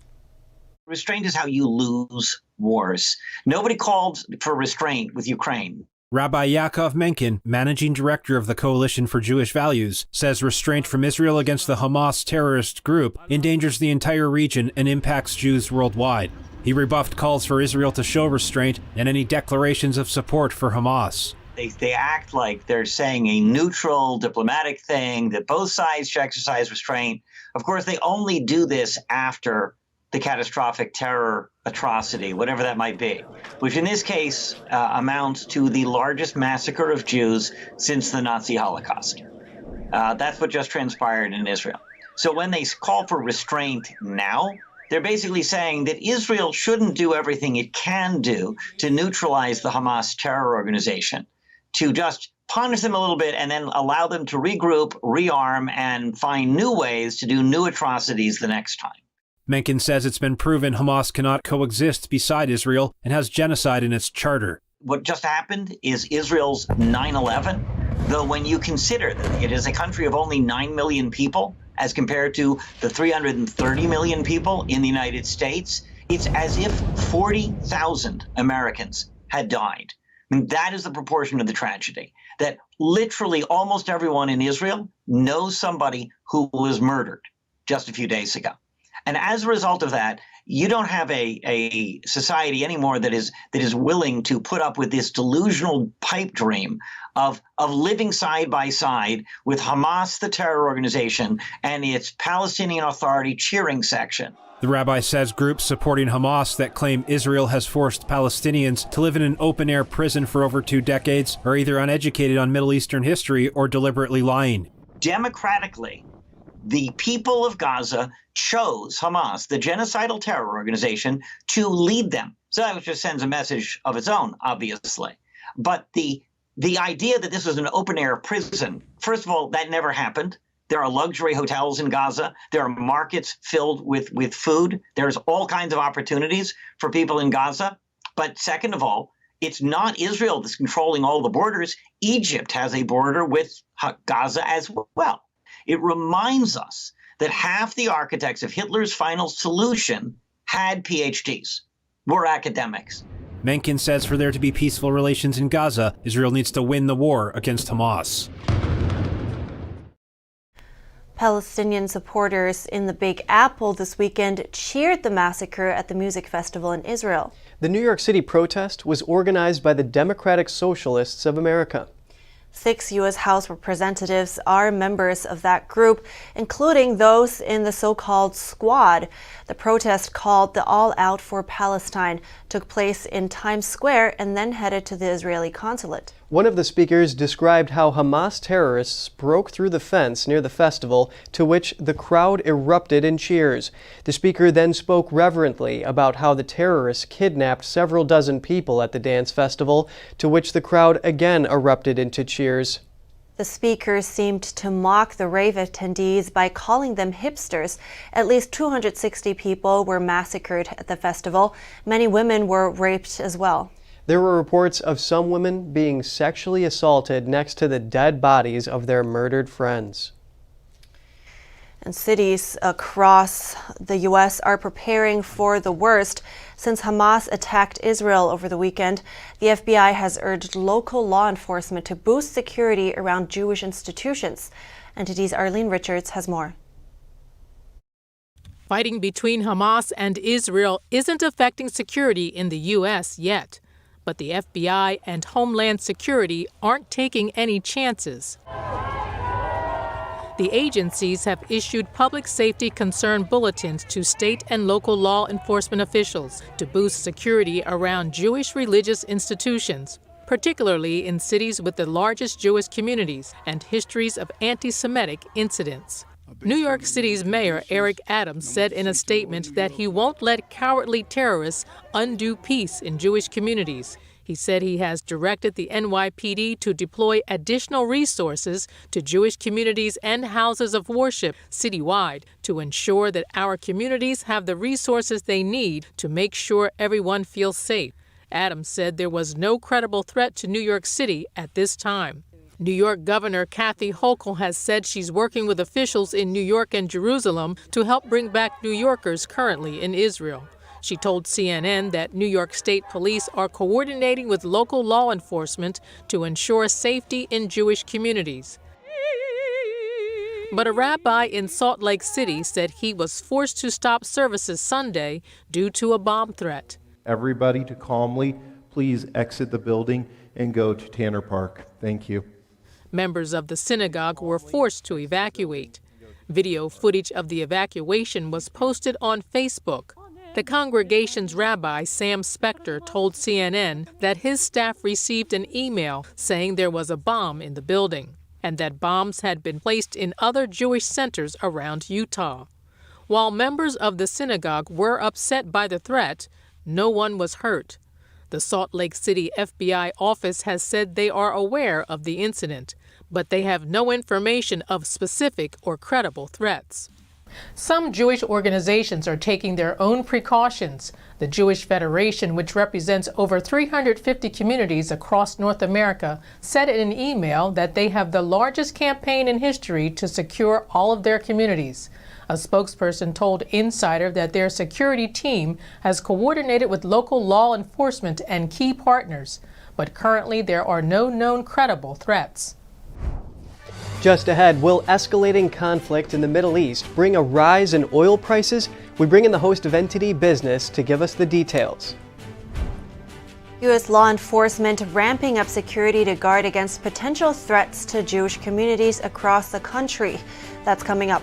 Restraint is how you lose wars. Nobody called for restraint with Ukraine. Rabbi Yaakov Menken, managing director of the Coalition for Jewish Values, says restraint from Israel against the Hamas terrorist group endangers the entire region and impacts Jews worldwide. He rebuffed calls for Israel to show restraint and any declarations of support for Hamas. They act like they're saying a neutral diplomatic thing, that both sides should exercise restraint. Of course, they only do this after the catastrophic terror atrocity, whatever that might be, which in this case amounts to the largest massacre of Jews since the Nazi Holocaust. That's what just transpired in Israel. So when they call for restraint now, they're basically saying that Israel shouldn't do everything it can do to neutralize the Hamas terror organization, to just punish them a little bit and then allow them to regroup, rearm, and find new ways to do new atrocities the next time. Menken says it's been proven Hamas cannot coexist beside Israel and has genocide in its charter. What just happened is Israel's 9/11, though when you consider that it is a country of only 9 million people as compared to the 330 million people in the United States, it's as if 40,000 Americans had died. I mean, that is the proportion of the tragedy, that literally almost everyone in Israel knows somebody who was murdered just a few days ago. And as a result of that, you don't have a society anymore that is willing to put up with this delusional pipe dream of living side by side with Hamas, the terror organization, and its Palestinian Authority cheering section. The rabbi says groups supporting Hamas that claim Israel has forced Palestinians to live in an open-air prison for over 2 decades are either uneducated on Middle Eastern history or deliberately lying. Democratically, the people of Gaza chose Hamas, the genocidal terror organization, to lead them. So that just sends a message of its own, obviously. But the idea that this was an open-air prison, first of all, that never happened. There are luxury hotels in Gaza. There are markets filled with food. There's all kinds of opportunities for people in Gaza. But second of all, it's not Israel that's controlling all the borders. Egypt has a border with Gaza as well. It reminds us that half the architects of Hitler's final solution had PhDs, were academics. Menken says for there to be peaceful relations in Gaza, Israel needs to win the war against Hamas. Palestinian supporters in the Big Apple this weekend cheered the massacre at the music festival in Israel. The New York City protest was organized by the Democratic Socialists of America. 6 U.S. House representatives are members of that group, including those in the so-called Squad. The protest, called the All Out for Palestine, took place in Times Square and then headed to the Israeli consulate. One of the speakers described how Hamas terrorists broke through the fence near the festival, to which the crowd erupted in cheers. The speaker then spoke reverently about how the terrorists kidnapped several dozen people at the dance festival, to which the crowd again erupted into cheers. The speaker seemed to mock the rave attendees by calling them hipsters. At least 260 people were massacred at the festival. Many women were raped as well. There were reports of some women being sexually assaulted next to the dead bodies of their murdered friends. And cities across the U.S. are preparing for the worst. Since Hamas attacked Israel over the weekend, the FBI has urged local law enforcement to boost security around Jewish institutions. NTD's Arlene Richards has more. Fighting between Hamas and Israel isn't affecting security in the U.S. yet. But the FBI and Homeland Security aren't taking any chances. The agencies have issued public safety concern bulletins to state and local law enforcement officials to boost security around Jewish religious institutions, particularly in cities with the largest Jewish communities and histories of anti-Semitic incidents. New York City's Mayor Eric Adams said in a statement that he won't let cowardly terrorists undo peace in Jewish communities. He said he has directed the NYPD to deploy additional resources to Jewish communities and houses of worship citywide to ensure that our communities have the resources they need to make sure everyone feels safe. Adams said there was no credible threat to New York City at this time. New York Governor Kathy Hochul has said she's working with officials in New York and Jerusalem to help bring back New Yorkers currently in Israel. She told CNN that New York State Police are coordinating with local law enforcement to ensure safety in Jewish communities. But a rabbi in Salt Lake City said he was forced to stop services Sunday due to a bomb threat. Everybody to calmly please exit the building and go to Tanner Park. Thank you. Members of the synagogue were forced to evacuate. Video footage of the evacuation was posted on Facebook. The congregation's rabbi, Sam Spector, told CNN that his staff received an email saying there was a bomb in the building and that bombs had been placed in other Jewish centers around Utah. While members of the synagogue were upset by the threat, no one was hurt. The Salt Lake City FBI office has said they are aware of the incident, but they have no information of specific or credible threats. Some Jewish organizations are taking their own precautions. The Jewish Federation, which represents over 350 communities across North America, said in an email that they have the largest campaign in history to secure all of their communities. A spokesperson told Insider that their security team has coordinated with local law enforcement and key partners, but currently there are no known credible threats. Just ahead, will escalating conflict in the Middle East bring a rise in oil prices? We bring in the host of NTD Business to give us the details. U.S. law enforcement ramping up security to guard against potential threats to Jewish communities across the country. That's coming up.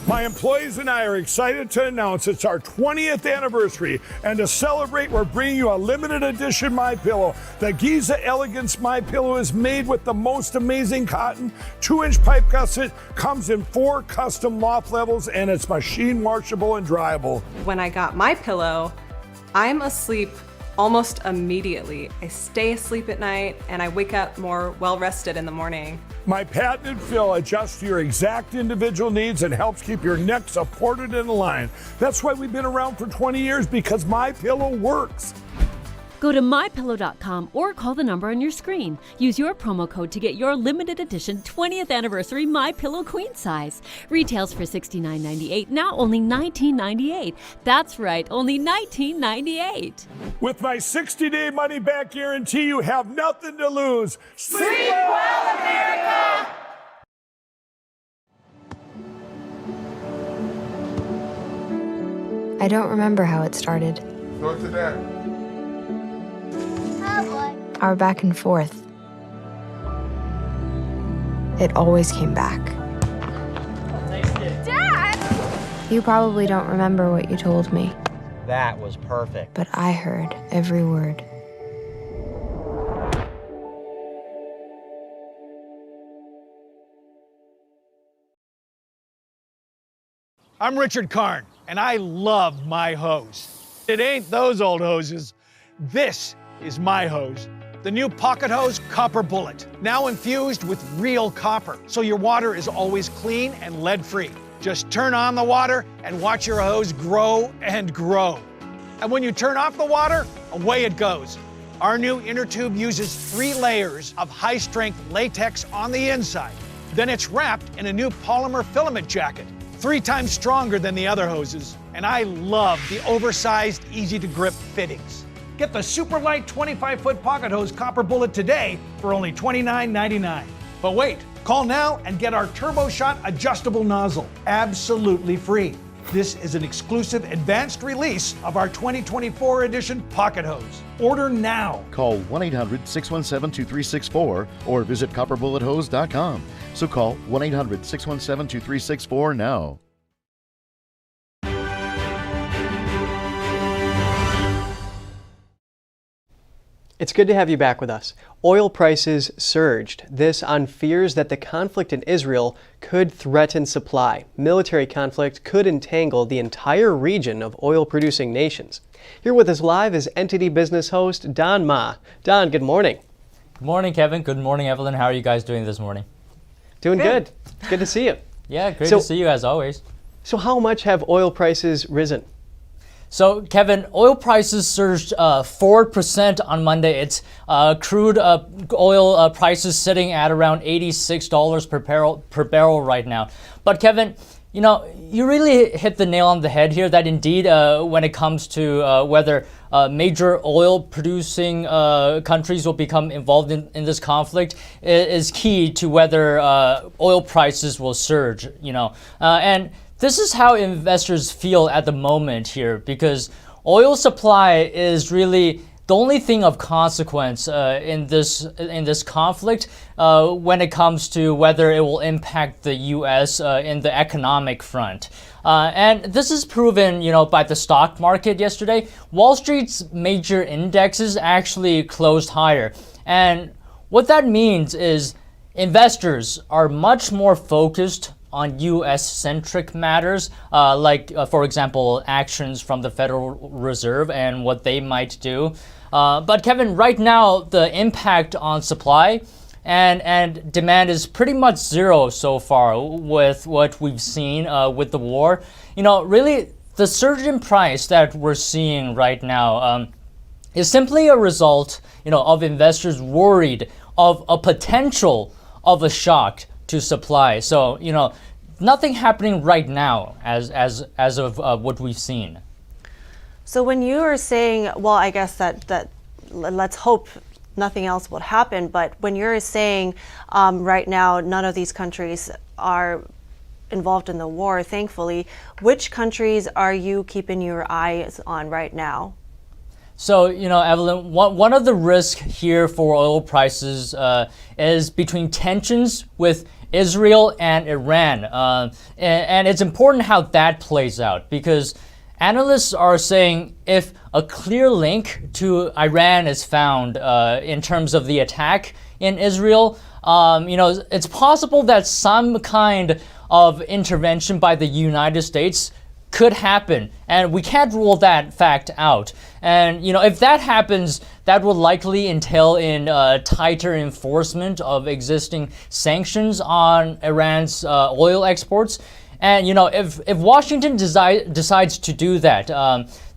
My employees and I are excited to announce it's our 20th anniversary, and to celebrate, we're bringing you a limited edition MyPillow. The Giza Elegance MyPillow is made with the most amazing cotton, 2-inch pipe gusset, comes in 4 custom loft levels, and it's machine washable and dryable. When I got MyPillow, I'm asleep almost immediately. I stay asleep at night and I wake up more well-rested in the morning. My patented fill adjusts to your exact individual needs and helps keep your neck supported and aligned. That's why we've been around for 20 years, because MyPillow works. Go to mypillow.com or call the number on your screen. Use your promo code to get your limited edition 20th anniversary MyPillow queen size. Retails for $69.98, now only $19.98. That's right, only $19.98. With my 60-day money-back guarantee, you have nothing to lose. Sleep well, America! I don't remember how it started. Go to that. Our back and forth. It always came back. Dad! You probably don't remember what you told me, That was perfect. but I heard every word. I'm Richard Karn, and I love my hose. It ain't those old hoses. This is my hose. The new Pocket Hose Copper Bullet, now infused with real copper, so your water is always clean and lead-free. Just turn on the water and watch your hose grow and grow. And when you turn off the water, away it goes. Our new inner tube uses 3 layers of high-strength latex on the inside. Then it's wrapped in a new polymer filament jacket, 3 times stronger than the other hoses. And I love the oversized, easy-to-grip fittings. Get the super light 25-foot Pocket Hose Copper Bullet today for only $29.99. But wait, call now and get our Turbo Shot adjustable nozzle, absolutely free. This is an exclusive advanced release of our 2024 edition Pocket Hose. Order now. Call 1-800-617-2364 or visit copperbullethose.com. So call 1-800-617-2364 now. It's good to have you back with us. Oil prices surged, this on fears that the conflict in Israel could threaten supply. Military conflict could entangle the entire region of oil-producing nations. Here with us live is NTD Business host Don Ma. Don, good morning. Good morning, Kevin. Good morning, Evelyn. How are you guys doing this morning? Doing good. It's good to see you. Yeah, great to see you as always. So how much have oil prices risen? So, Kevin, oil prices surged 4% on Monday. It's crude oil prices sitting at around $86 per barrel right now. But, Kevin, you know, you really hit the nail on the head here that indeed when it comes to whether major oil-producing countries will become involved in this conflict is key to whether oil prices will surge, you know. And this is how investors feel at the moment here, because oil supply is really the only thing of consequence in this conflict when it comes to whether it will impact the U.S. In the economic front. And this is proven, you know, by the stock market yesterday. Wall Street's major indexes actually closed higher. And what that means is investors are much more focused on U.S.-centric matters, like, for example, actions from the Federal Reserve and what they might do. But Kevin, right now, the impact on supply and demand is pretty much zero so far with what we've seen with the war. You know, really, the surge in price that we're seeing right now is simply a result, you know, of investors worried of a potential of a shock to supply. So, you know, nothing happening right now as of what we've seen. So when you are saying, well, I guess that let's hope nothing else will happen, but when you're saying right now none of these countries are involved in the war, thankfully, which countries are you keeping your eyes on right now? So, you know, Evelyn, one of the risks here for oil prices is between tensions with Israel and Iran. And it's important how that plays out, because analysts are saying if a clear link to Iran is found in terms of the attack in Israel, you know, it's possible that some kind of intervention by the United States could happen, and we can't rule that fact out. And you know, if that happens, that would likely entail in tighter enforcement of existing sanctions on Iran's oil exports. And you know, if Washington decides to do that,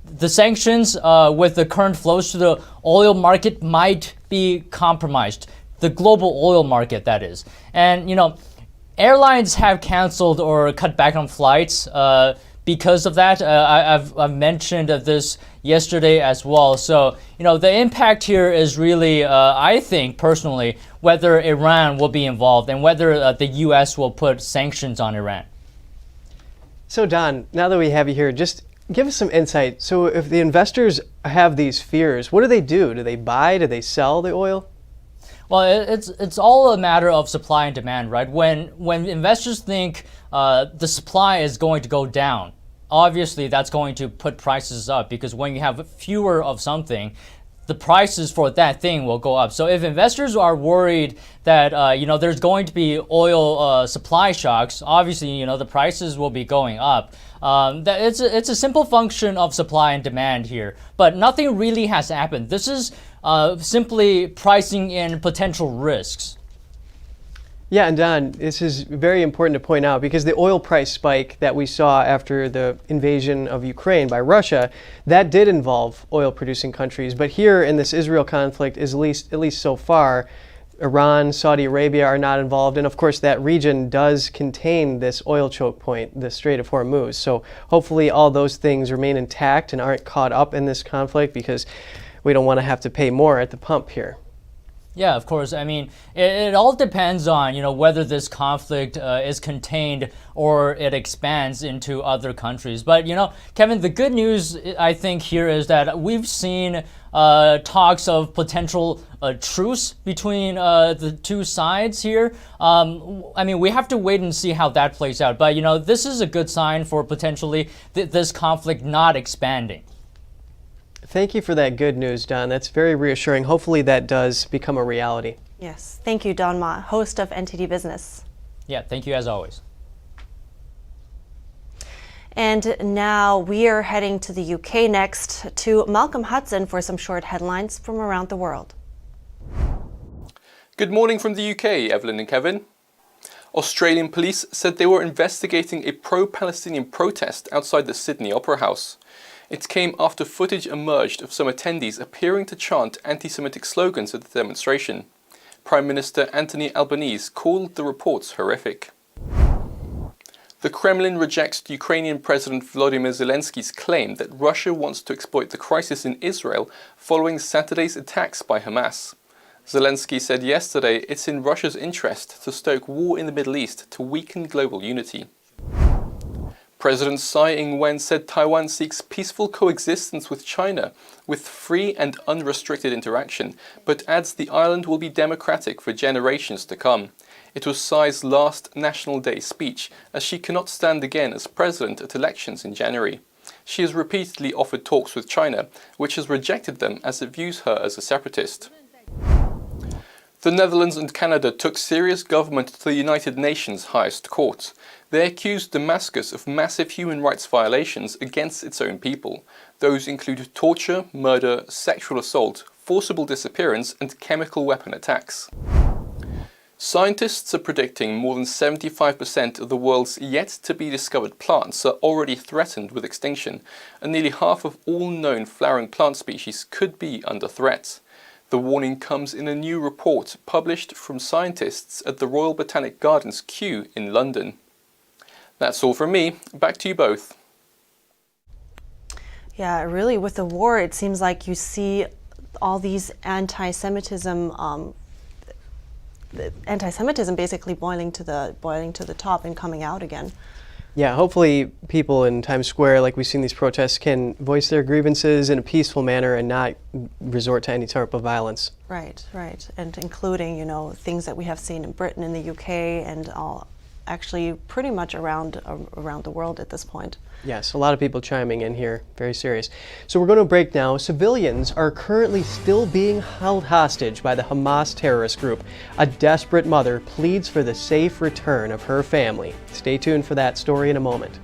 the sanctions with the current flows to the oil market might be compromised. The global oil market, that is. And you know, airlines have canceled or cut back on flights because of that. I've mentioned this yesterday as well. So, you know, the impact here is really, I think personally, whether Iran will be involved and whether the U.S. will put sanctions on Iran. So Don, now that we have you here, just give us some insight. So if the investors have these fears, what do they do? Do they buy? Do they sell the oil? Well, it's all a matter of supply and demand, right? When investors think the supply is going to go down, obviously that's going to put prices up, because when you have fewer of something, the prices for that thing will go up. So if investors are worried that you know, there's going to be oil supply shocks, obviously, you know, the prices will be going up. That it's a simple function of supply and demand here, but nothing really has happened. This is simply pricing in potential risks. Yeah, and Don, this is very important to point out, because the oil price spike that we saw after the invasion of Ukraine by Russia, that did involve oil-producing countries. But here in this Israel conflict, is at least so far, Iran, Saudi Arabia are not involved. And of course, that region does contain this oil choke point, the Strait of Hormuz. So hopefully all those things remain intact and aren't caught up in this conflict, because we don't want to have to pay more at the pump here. Yeah, of course. I mean, it all depends on, whether this conflict is contained or it expands into other countries. But, Kevin, the good news, I think, here is that we've seen talks of potential truce between the two sides here. I mean, we have to wait and see how that plays out. But, this is a good sign for potentially this conflict not expanding. Thank you for that good news, Don. That's very reassuring. Hopefully that does become a reality. Yes. Thank you, Don Ma, host of NTD Business. Yeah, thank you as always. And now we are heading to the UK next to Malcolm Hudson for some short headlines from around the world. Good morning from the UK, Evelyn and Kevin. Australian police said they were investigating a pro-Palestinian protest outside the Sydney Opera House. It came after footage emerged of some attendees appearing to chant anti-Semitic slogans at the demonstration. Prime Minister Anthony Albanese called the reports horrific. The Kremlin rejects Ukrainian President Volodymyr Zelensky's claim that Russia wants to exploit the crisis in Israel following Saturday's attacks by Hamas. Zelensky said yesterday it's in Russia's interest to stoke war in the Middle East to weaken global unity. President Tsai Ing-wen said Taiwan seeks peaceful coexistence with China, with free and unrestricted interaction, but adds the island will be democratic for generations to come. It was Tsai's last National Day speech, as she cannot stand again as president at elections in January. She has repeatedly offered talks with China, which has rejected them as it views her as a separatist. The Netherlands and Canada took Syria's government to the United Nations highest court. They accused Damascus of massive human rights violations against its own people. Those included torture, murder, sexual assault, forcible disappearance, and chemical weapon attacks. Scientists are predicting more than 75% of the world's yet-to-be-discovered plants are already threatened with extinction, and nearly half of all known flowering plant species could be under threat. The warning comes in a new report published from scientists at the Royal Botanic Gardens Kew in London. That's all from me. Back to you both. Yeah, really, with the war, it seems like you see all these anti-Semitism basically boiling to the top and coming out again. Yeah, hopefully people in Times Square, like we've seen these protests, can voice their grievances in a peaceful manner and not resort to any type of violence. Right, right, and including, things that we have seen in Britain, in the UK, and all, actually pretty much around the world at this point. Yes, a lot of people chiming in here, very serious. So we're going to break now. Civilians are currently still being held hostage by the Hamas terrorist group. A desperate mother pleads for the safe return of her family. Stay tuned for that story in a moment.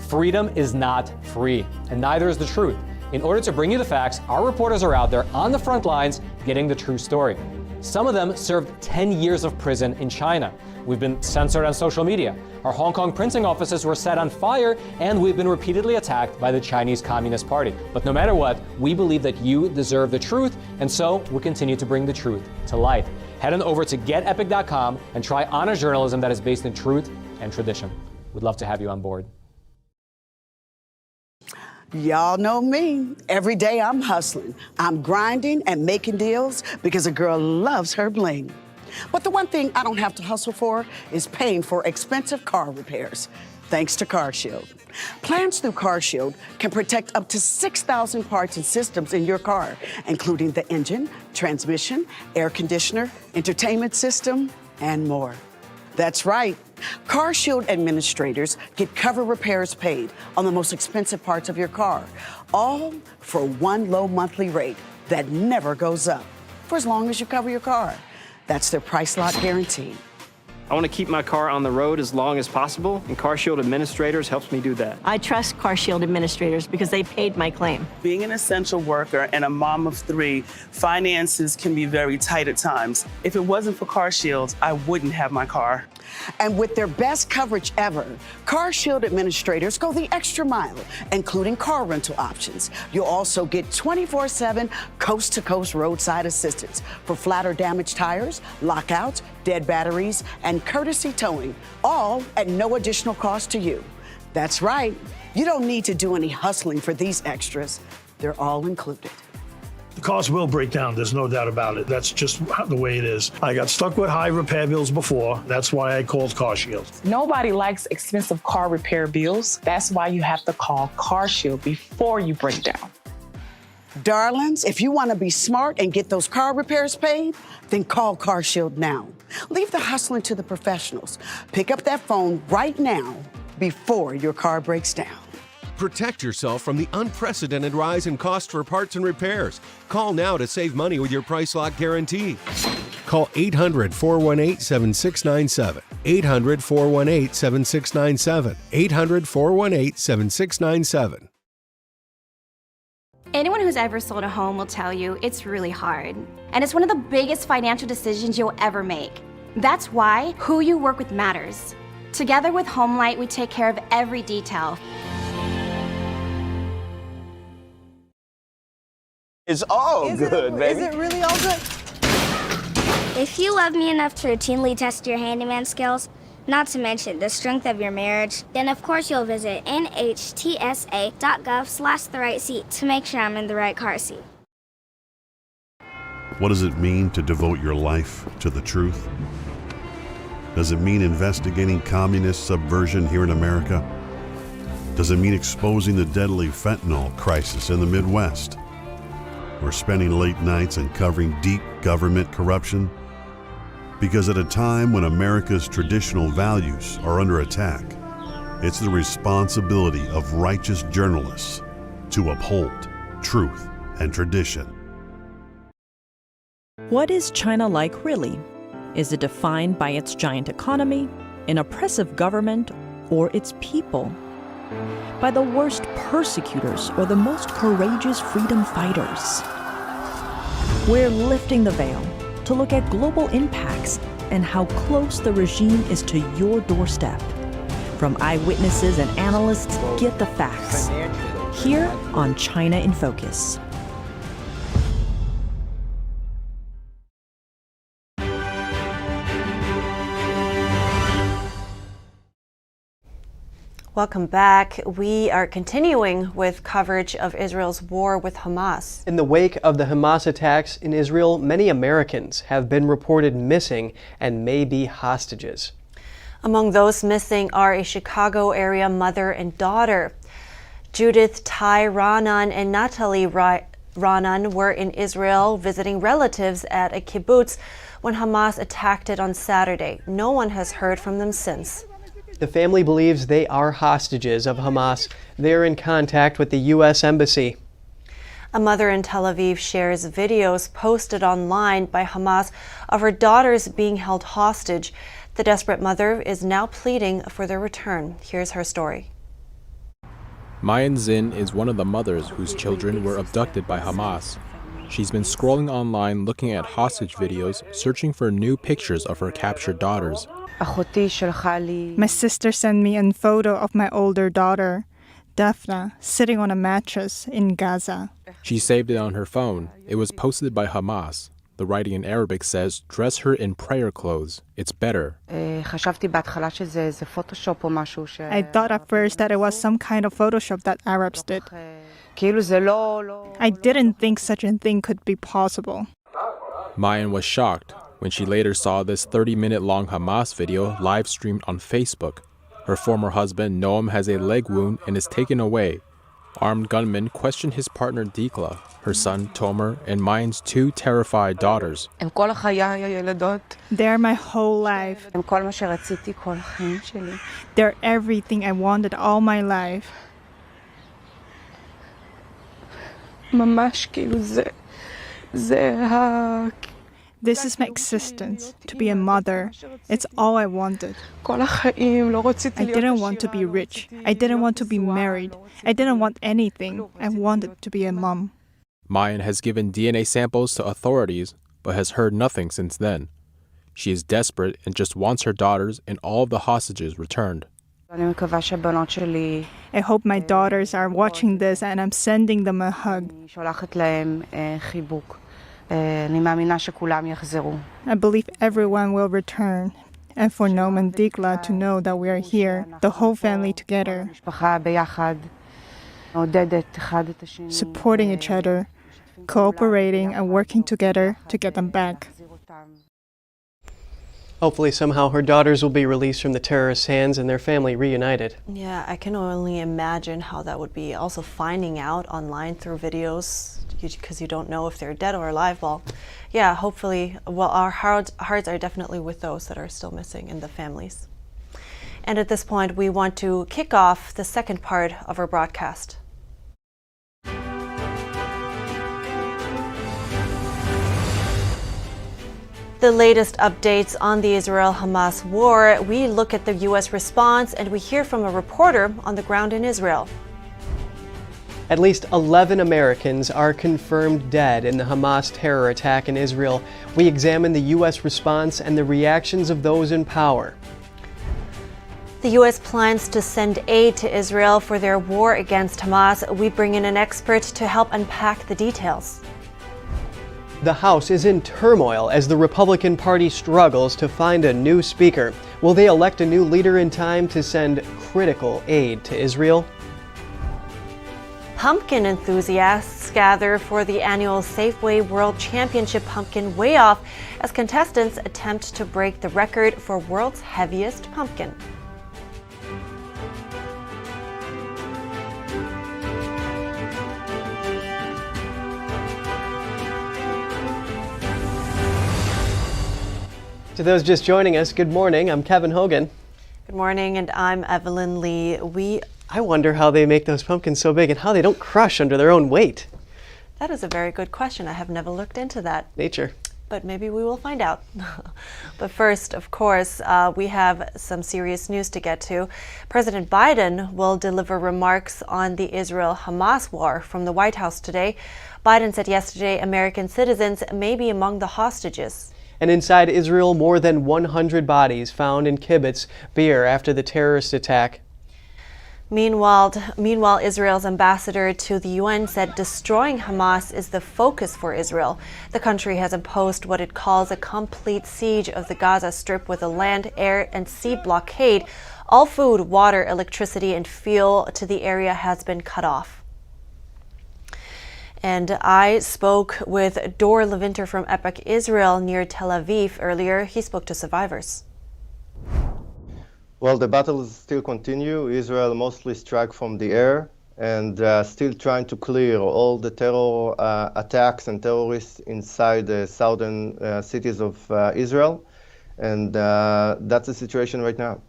Freedom is not free, and neither is the truth. In order to bring you the facts, our reporters are out there on the front lines getting the true story. Some of them served 10 years of prison in China. We've been censored on social media. Our Hong Kong printing offices were set on fire, and we've been repeatedly attacked by the Chinese Communist Party. But no matter what, we believe that you deserve the truth, and so we'll continue to bring the truth to light. Head on over to getepic.com and try honest journalism that is based in truth and tradition. We'd love to have you on board. Y'all know me. Every day I'm hustling. I'm grinding and making deals because a girl loves her bling. But the one thing I don't have to hustle for is paying for expensive car repairs, thanks to CarShield. Plans through CarShield can protect up to 6,000 parts and systems in your car, including the engine, transmission, air conditioner, entertainment system, and more. That's right. CarShield administrators get cover repairs paid on the most expensive parts of your car, all for one low monthly rate that never goes up, for as long as you cover your car. That's their price lock guarantee. I want to keep my car on the road as long as possible, and CarShield Administrators helps me do that. I trust CarShield Administrators because they paid my claim. Being an essential worker and a mom of 3, finances can be very tight at times. If it wasn't for CarShield, I wouldn't have my car. And with their best coverage ever, CarShield Administrators go the extra mile, including car rental options. You'll also get 24/7 coast-to-coast roadside assistance for flat or damaged tires, lockouts, dead batteries, and courtesy towing, all at no additional cost to you. That's right. You don't need to do any hustling for these extras. They're all included. The cost will break down, there's no doubt about it. That's just the way it is. I got stuck with high repair bills before. That's why I called CarShield. Nobody likes expensive car repair bills. That's why you have to call CarShield before you break down. Darlings, if you want to be smart and get those car repairs paid, then call CarShield now. Leave the hustling to the professionals. Pick up that phone right now before your car breaks down. Protect yourself from the unprecedented rise in cost for parts and repairs. Call now to save money with your price lock guarantee. Call 800-418-7697. 800-418-7697. 800-418-7697. Anyone who's ever sold a home will tell you it's really hard. And it's one of the biggest financial decisions you'll ever make. That's why who you work with matters. Together with HomeLight, we take care of every detail. It's all good, baby. Is it really all good? If you love me enough to routinely test your handyman skills, not to mention the strength of your marriage, then of course you'll visit nhtsa.gov/therightseat to make sure I'm in the right car seat. What does it mean to devote your life to the truth? Does it mean investigating communist subversion here in America? Does it mean exposing the deadly fentanyl crisis in the Midwest? Or spending late nights and covering deep government corruption? Because at a time when America's traditional values are under attack, it's the responsibility of righteous journalists to uphold truth and tradition. What is China like really? Is it defined by its giant economy, an oppressive government, or its people? By the worst persecutors or the most courageous freedom fighters? We're lifting the veil to look at global impacts and how close the regime is to your doorstep. From eyewitnesses and analysts, get the facts. Here on China in Focus. Welcome back. We are continuing with coverage of Israel's war with Hamas. In the wake of the Hamas attacks in Israel, many Americans have been reported missing and may be hostages. Among those missing are a Chicago area mother and daughter. Judith Tsai Raanan and Natalie Raanan were in Israel visiting relatives at a kibbutz when Hamas attacked it on Saturday. No one has heard from them since. The family believes they are hostages of Hamas. They're in contact with the U.S. Embassy. A mother in Tel Aviv shares videos posted online by Hamas of her daughters being held hostage. The desperate mother is now pleading for their return. Here's her story. Mayan Zin is one of the mothers whose children were abducted by Hamas. She's been scrolling online looking at hostage videos, searching for new pictures of her captured daughters. My sister sent me a photo of my older daughter, Daphna, sitting on a mattress in Gaza. She saved it on her phone. It was posted by Hamas. The writing in Arabic says, "Dress her in prayer clothes. It's better." I thought at first that it was some kind of Photoshop that Arabs did. I didn't think such a thing could be possible. Mayan was shocked when she later saw this 30-minute-long Hamas video live-streamed on Facebook. Her former husband, Noam, has a leg wound and is taken away. Armed gunmen questioned his partner, Dikla, her son, Tomer, and Mayan's two terrified daughters. They're my whole life. They're everything I wanted all my life. This is my existence, to be a mother. It's all I wanted. I didn't want to be rich. I didn't want to be married. I didn't want anything. I wanted to be a mom. Mayan has given DNA samples to authorities, but has heard nothing since then. She is desperate and just wants her daughters and all of the hostages returned. I hope my daughters are watching this and I'm sending them a hug. I believe everyone will return. And for Noam and Dikla to know that we are here, the whole family together, supporting each other, cooperating and working together to get them back. Hopefully somehow her daughters will be released from the terrorists' hands and their family reunited. Yeah, I can only imagine how that would be. Also finding out online through videos because you don't know if they're dead or alive. Well, yeah, hopefully, well, our hearts are definitely with those that are still missing and the families. And at this point, we want to kick off the second part of our broadcast. The latest updates on the Israel-Hamas war, we look at the U.S. response and we hear from a reporter on the ground in Israel. At least 11 Americans are confirmed dead in the Hamas terror attack in Israel. We examine the U.S. response and the reactions of those in power. The U.S. plans to send aid to Israel for their war against Hamas. We bring in an expert to help unpack the details. The House is in turmoil as the Republican Party struggles to find a new speaker. Will they elect a new leader in time to send critical aid to Israel? Pumpkin enthusiasts gather for the annual Safeway World Championship Pumpkin Weigh-Off as contestants attempt to break the record for world's heaviest pumpkin. To those just joining us, good morning. I'm Kevin Hogan. Good morning, and I'm Evelyn Lee. I wonder how they make those pumpkins so big and how they don't crush under their own weight. That is a very good question. I have never looked into that. Nature. But maybe we will find out. But first, of course, we have some serious news to get to. President Biden will deliver remarks on the Israel-Hamas war from the White House today. Biden said yesterday American citizens may be among the hostages. And inside Israel, more than 100 bodies found in Kibbutz Bir after the terrorist attack. Meanwhile, Israel's ambassador to the UN said destroying Hamas is the focus for Israel. The country has imposed what it calls a complete siege of the Gaza Strip with a land, air, and sea blockade. All food, water, electricity, and fuel to the area has been cut off. And I spoke with Dor Levinter from Epic Israel near Tel Aviv earlier. He spoke to survivors. Well, the battles still continue. Israel mostly strike from the air and still trying to clear all the terror attacks and terrorists inside the southern cities of Israel. And that's the situation right now.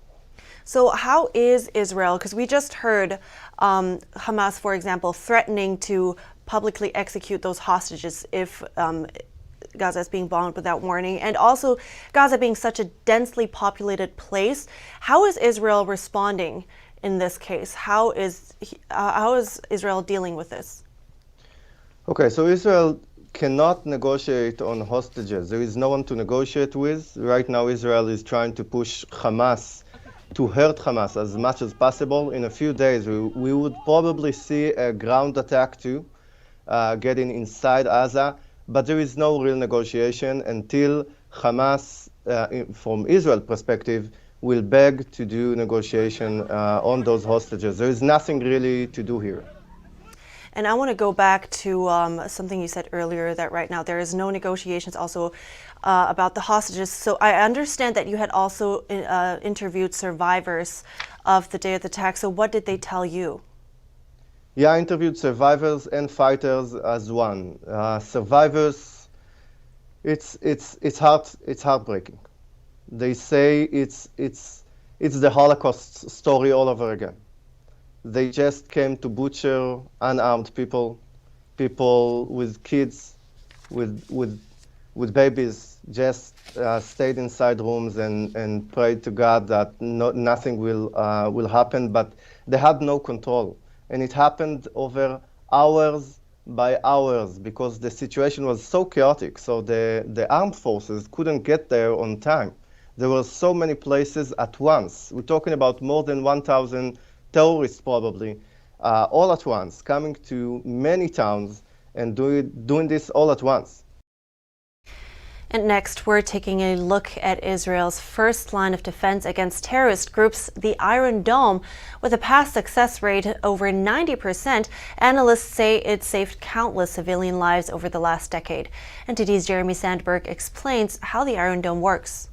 So how is Israel, because we just heard Hamas, for example, threatening to publicly execute those hostages if Gaza is being bombed without warning, and also Gaza being such a densely populated place. How is Israel responding in this case? How is Israel dealing with this? Okay, so Israel cannot negotiate on hostages. There is no one to negotiate with. Right now, Israel is trying to push Hamas to hurt Hamas as much as possible. In a few days, we would probably see a ground attack too, getting inside Gaza, but there is no real negotiation until Hamas, from Israel perspective, will beg to do negotiation on those hostages. There is nothing really to do here. And I want to go back to something you said earlier, that right now there is no negotiations also about the hostages. So I understand that you had also interviewed survivors of the day of the attack. So what did they tell you? Yeah, I interviewed survivors and fighters as one. Survivors, it's heartbreaking. They say it's the Holocaust story all over again. They just came to butcher unarmed people with kids, with babies, just stayed inside rooms and prayed to God that nothing will happen. But they had no control. And it happened over hours by hours because the situation was so chaotic. So the armed forces couldn't get there on time. There were so many places at once. We're talking about more than 1,000 terrorists probably, all at once, coming to many towns and doing this all at once. And next, we're taking a look at Israel's first line of defense against terrorist groups, the Iron Dome. With a past success rate over 90%, analysts say it saved countless civilian lives over the last decade. NTD's Jeremy Sandberg explains how the Iron Dome works.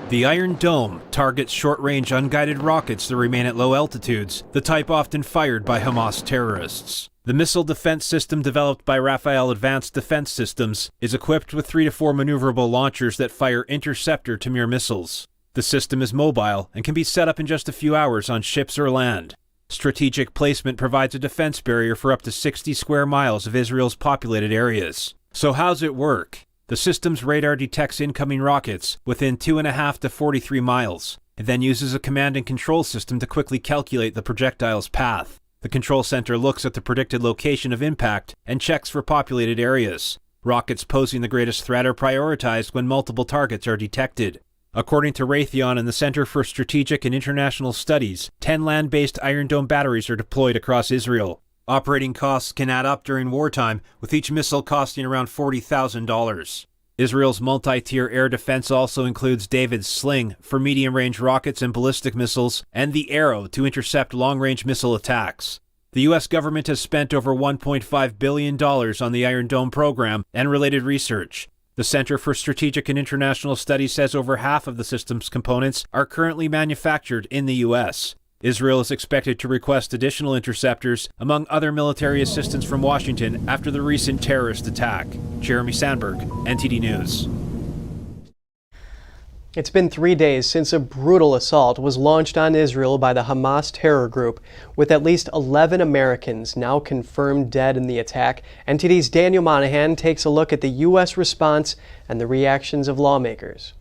The Iron Dome targets short-range unguided rockets that remain at low altitudes, the type often fired by Hamas terrorists. The missile defense system developed by Rafael Advanced Defense Systems is equipped with 3 to 4 maneuverable launchers that fire interceptor-to-mirror missiles. The system is mobile and can be set up in just a few hours on ships or land. Strategic placement provides a defense barrier for up to 60 square miles of Israel's populated areas. So how's it work? The system's radar detects incoming rockets within 2.5 to 43 miles, and then uses a command and control system to quickly calculate the projectile's path. The control center looks at the predicted location of impact and checks for populated areas. Rockets posing the greatest threat are prioritized when multiple targets are detected. According to Raytheon and the Center for Strategic and International Studies, 10 land-based Iron Dome batteries are deployed across Israel. Operating costs can add up during wartime, with each missile costing around $40,000. Israel's multi-tier air defense also includes David's Sling for medium-range rockets and ballistic missiles, and the Arrow to intercept long-range missile attacks. The U.S. government has spent over $1.5 billion on the Iron Dome program and related research. The Center for Strategic and International Studies says over half of the system's components are currently manufactured in the U.S. Israel is expected to request additional interceptors, among other military assistance from Washington, after the recent terrorist attack. Jeremy Sandberg, NTD News. It's been 3 days since a brutal assault was launched on Israel by the Hamas terror group, with at least 11 Americans now confirmed dead in the attack. NTD's Daniel Monahan takes a look at the U.S. response and the reactions of lawmakers.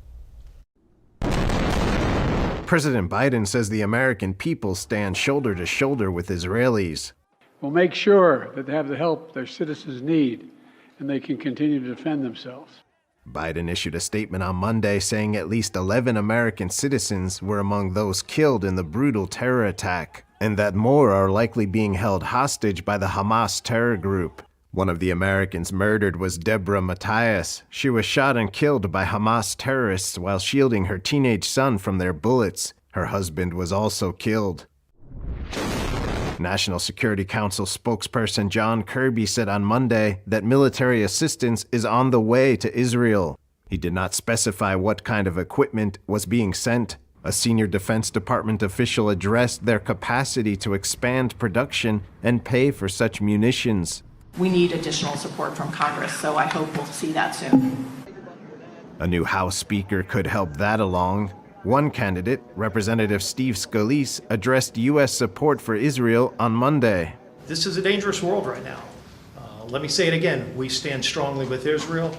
President Biden says the American people stand shoulder to shoulder with Israelis. We'll make sure that they have the help their citizens need and they can continue to defend themselves. Biden issued a statement on Monday saying at least 11 American citizens were among those killed in the brutal terror attack, and that more are likely being held hostage by the Hamas terror group. One of the Americans murdered was Deborah Matthias. She was shot and killed by Hamas terrorists while shielding her teenage son from their bullets. Her husband was also killed. National Security Council spokesperson John Kirby said on Monday that military assistance is on the way to Israel. He did not specify what kind of equipment was being sent. A senior Defense Department official addressed their capacity to expand production and pay for such munitions. We need additional support from Congress, so I hope we'll see that soon. A new House Speaker could help that along. One candidate, Representative Steve Scalise, addressed U.S. support for Israel on Monday. This is a dangerous world right now. Let me say it again. We stand strongly with Israel.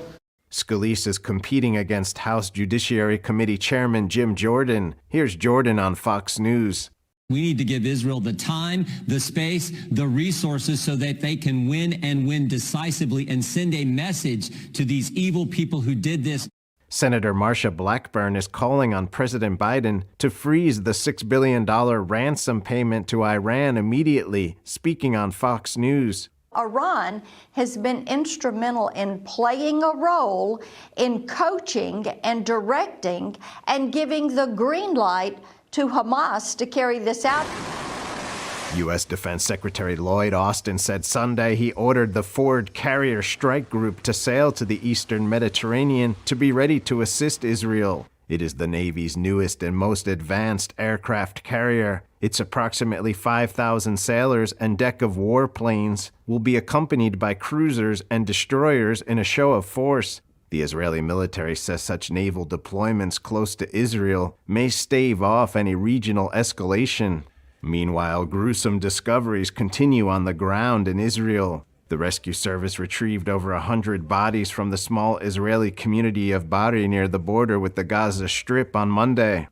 Scalise is competing against House Judiciary Committee Chairman Jim Jordan. Here's Jordan on Fox News. We need to give Israel the time, the space, the resources so that they can win and win decisively and send a message to these evil people who did this. Senator Marsha Blackburn is calling on President Biden to freeze the $6 billion ransom payment to Iran immediately, speaking on Fox News. Iran has been instrumental in playing a role in coaching and directing and giving the green light to Hamas to carry this out. U.S. Defense Secretary Lloyd Austin said Sunday he ordered the Ford Carrier Strike Group to sail to the eastern Mediterranean to be ready to assist Israel. It is the Navy's newest and most advanced aircraft carrier. Its approximately 5,000 sailors and deck of warplanes will be accompanied by cruisers and destroyers in a show of force. The Israeli military says such naval deployments close to Israel may stave off any regional escalation. Meanwhile, gruesome discoveries continue on the ground in Israel. The rescue service retrieved over 100 bodies from the small Israeli community of Bari near the border with the Gaza Strip on Monday.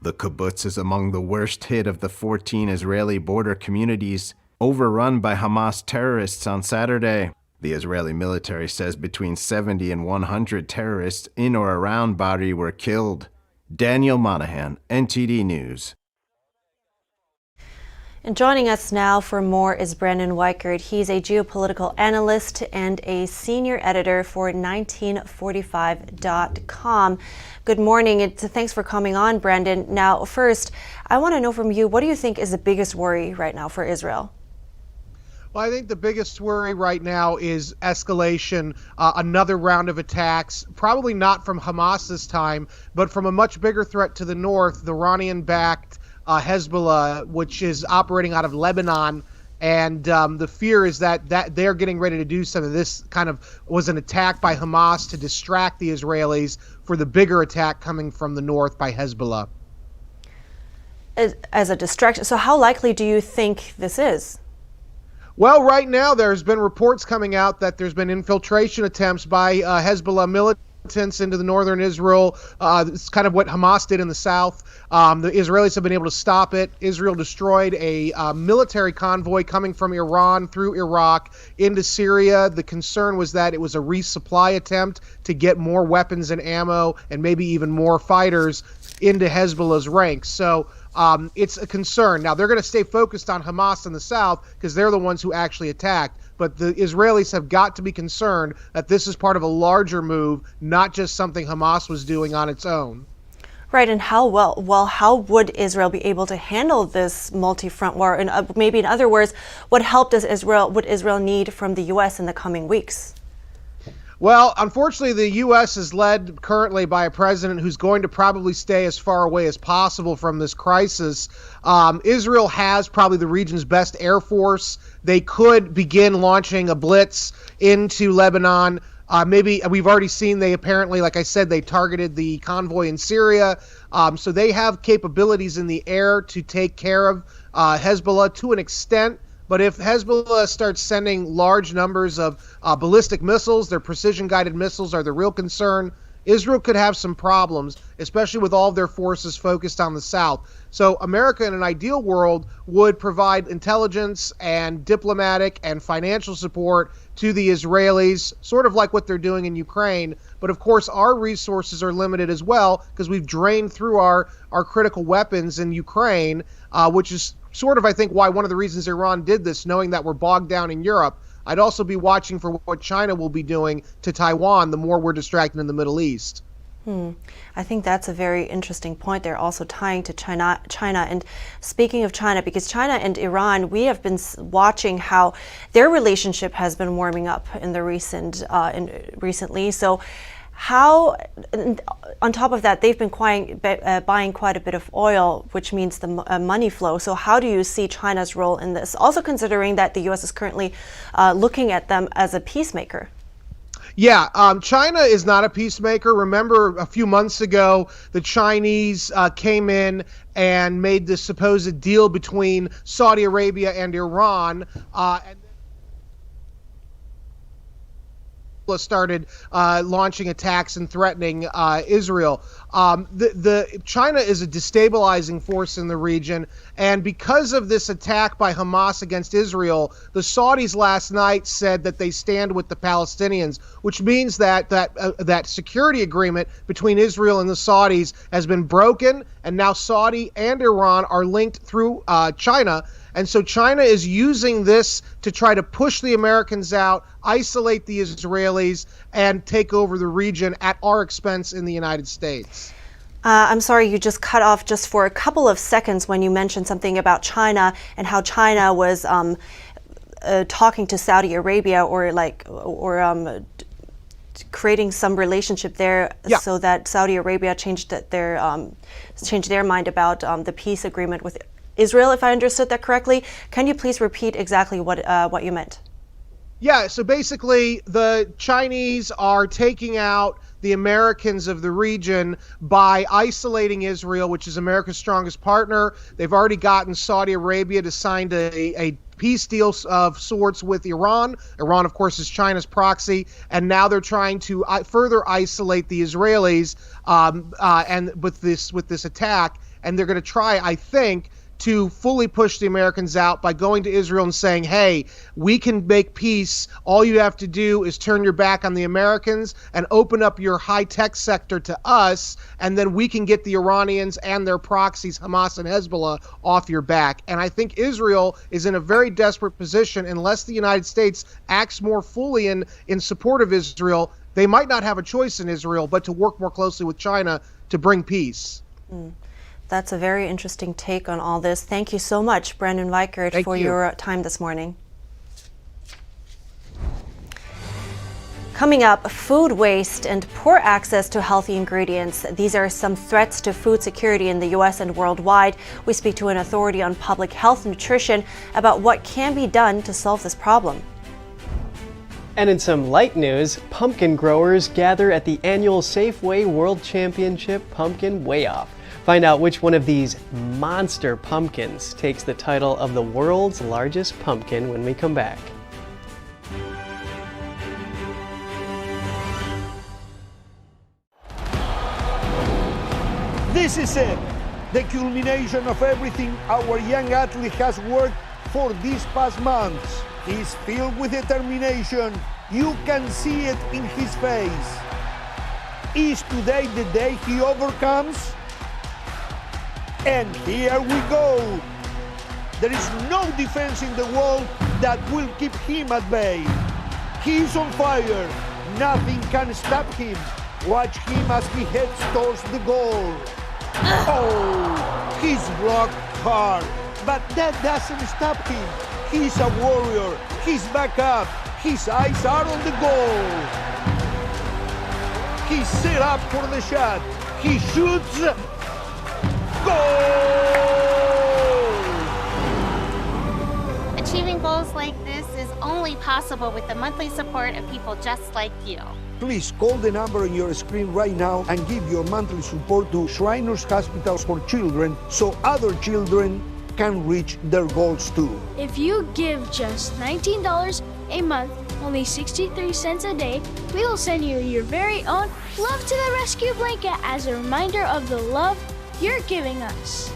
The kibbutz is among the worst hit of the 14 Israeli border communities, overrun by Hamas terrorists on Saturday. The Israeli military says between 70 and 100 terrorists in or around Bari were killed. Daniel Monahan, NTD News. And joining us now for more is Brandon Weichert. He's a geopolitical analyst and a senior editor for 1945.com. Good morning, and thanks for coming on, Brandon. Now, first, I want to know from you, what do you think is the biggest worry right now for Israel? Well, I think the biggest worry right now is escalation, another round of attacks, probably not from Hamas this time, but from a much bigger threat to the north, the Iranian-backed Hezbollah, which is operating out of Lebanon. And the fear is that they're getting ready to do something. This kind of was an attack by Hamas to distract the Israelis for the bigger attack coming from the north by Hezbollah. As a distraction. So how likely do you think this is? Well, right now there's been reports coming out that there's been infiltration attempts by Hezbollah militants into the northern Israel. It's kind of what Hamas did in the south. The Israelis have been able to stop it. Israel destroyed a military convoy coming from Iran through Iraq into Syria. The concern was that it was a resupply attempt to get more weapons and ammo and maybe even more fighters into Hezbollah's ranks. So it's a concern. Now, they're going to stay focused on Hamas in the south because they're the ones who actually attacked. But the Israelis have got to be concerned that this is part of a larger move, not just something Hamas was doing on its own. Right, and how would Israel be able to handle this multi-front war? And maybe in other words, what help would Israel need from the U.S. in the coming weeks? Well, unfortunately, the U.S. is led currently by a president who's going to probably stay as far away as possible from this crisis. Israel has probably the region's best air force. They could begin launching a blitz into Lebanon. Maybe we've already seen they apparently, like I said, they targeted the convoy in Syria. So they have capabilities in the air to take care of Hezbollah to an extent. But if Hezbollah starts sending large numbers of ballistic missiles, their precision-guided missiles are the real concern. Israel could have some problems, especially with all of their forces focused on the south. So America, in an ideal world, would provide intelligence and diplomatic and financial support to the Israelis, sort of like what they're doing in Ukraine. But of course, our resources are limited as well because we've drained through our critical weapons in Ukraine, which is sort of, I think, why one of the reasons Iran did this, knowing that we're bogged down in Europe. I'd also be watching for what China will be doing to Taiwan the more we're distracted in the Middle East. I think that's a very interesting point. They're also tying to China. And speaking of China, because China and Iran, we have been watching how their relationship has been warming up in the recently. So how, on top of that, they've been buying quite a bit of oil, which means the money flow. So how do you see China's role in this? Also considering that the U.S. is currently looking at them as a peacemaker. Yeah, China is not a peacemaker. Remember, a few months ago, the Chinese came in and made this supposed deal between Saudi Arabia and Iran, and started launching attacks and threatening Israel. China is a destabilizing force in the region, and because of this attack by Hamas against Israel, the Saudis last night said that they stand with the Palestinians, which means that that security agreement between Israel and the Saudis has been broken, and now Saudi and Iran are linked through China. And so China is using this to try to push the Americans out, isolate the Israelis, and take over the region at our expense in the United States. I'm sorry, you just cut off just for a couple of seconds when you mentioned something about China and how China was talking to Saudi Arabia or creating some relationship there, so that Saudi Arabia changed their mind about the peace agreement with Israel, if I understood that correctly. Can you please repeat exactly what you meant? Yeah, so basically the Chinese are taking out the Americans of the region by isolating Israel, which is America's strongest partner. They've already gotten Saudi Arabia to sign a peace deal of sorts with Iran. Iran, of course, is China's proxy, and now they're trying to further isolate the Israelis and with this attack, and they're going to try, I think, to fully push the Americans out by going to Israel and saying, hey, we can make peace. All you have to do is turn your back on the Americans and open up your high-tech sector to us, and then we can get the Iranians and their proxies, Hamas and Hezbollah, off your back. And I think Israel is in a very desperate position. Unless the United States acts more fully in support of Israel, they might not have a choice in Israel but to work more closely with China to bring peace. That's a very interesting take on all this. Thank you so much, Brandon Weichert, for your time this morning. Coming up, food waste and poor access to healthy ingredients. These are some threats to food security in the U.S. and worldwide. We speak to an authority on public health and nutrition about what can be done to solve this problem. And in some light news, pumpkin growers gather at the annual Safeway World Championship Pumpkin Weigh-Off. Find out which one of these monster pumpkins takes the title of the world's largest pumpkin when we come back. This is it, the culmination of everything our young athlete has worked for these past months. He's filled with determination. You can see it in his face. Is today the day he overcomes? And here we go. There is no defense in the world that will keep him at bay. He's on fire. Nothing can stop him. Watch him as he heads towards the goal. Oh, he's blocked hard, but that doesn't stop him. He's a warrior. He's back up. His eyes are on the goal. He's set up for the shot. He shoots. Goal! Achieving goals like this is only possible with the monthly support of people just like you. Please call the number on your screen right now and give your monthly support to Shriners Hospitals for Children so other children can reach their goals too. If you give just $19 a month, only 63 cents a day, we will send you your very own Love to the Rescue blanket as a reminder of the love you're giving us.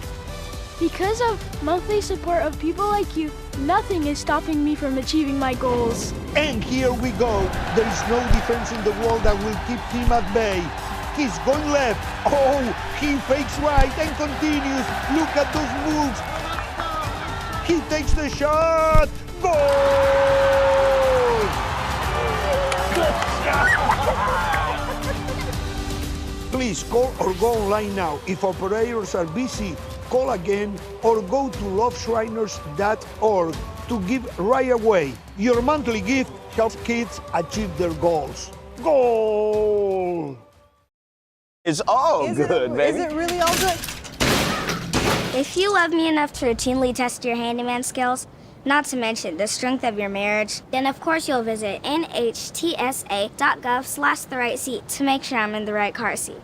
Because of monthly support of people like you, nothing is stopping me from achieving my goals. And here we go. There is no defense in the world that will keep him at bay. He's going left. Oh, he fakes right and continues. Look at those moves. He takes the shot. Goal! Please call or go online now. If operators are busy, call again or go to loveshriners.org to give right away. Your monthly gift helps kids achieve their goals. Goal! It's all good, baby. Is it really all good? If you love me enough to routinely test your handyman skills, not to mention the strength of your marriage, then of course you'll visit nhtsa.gov/therightseat to make sure I'm in the right car seat.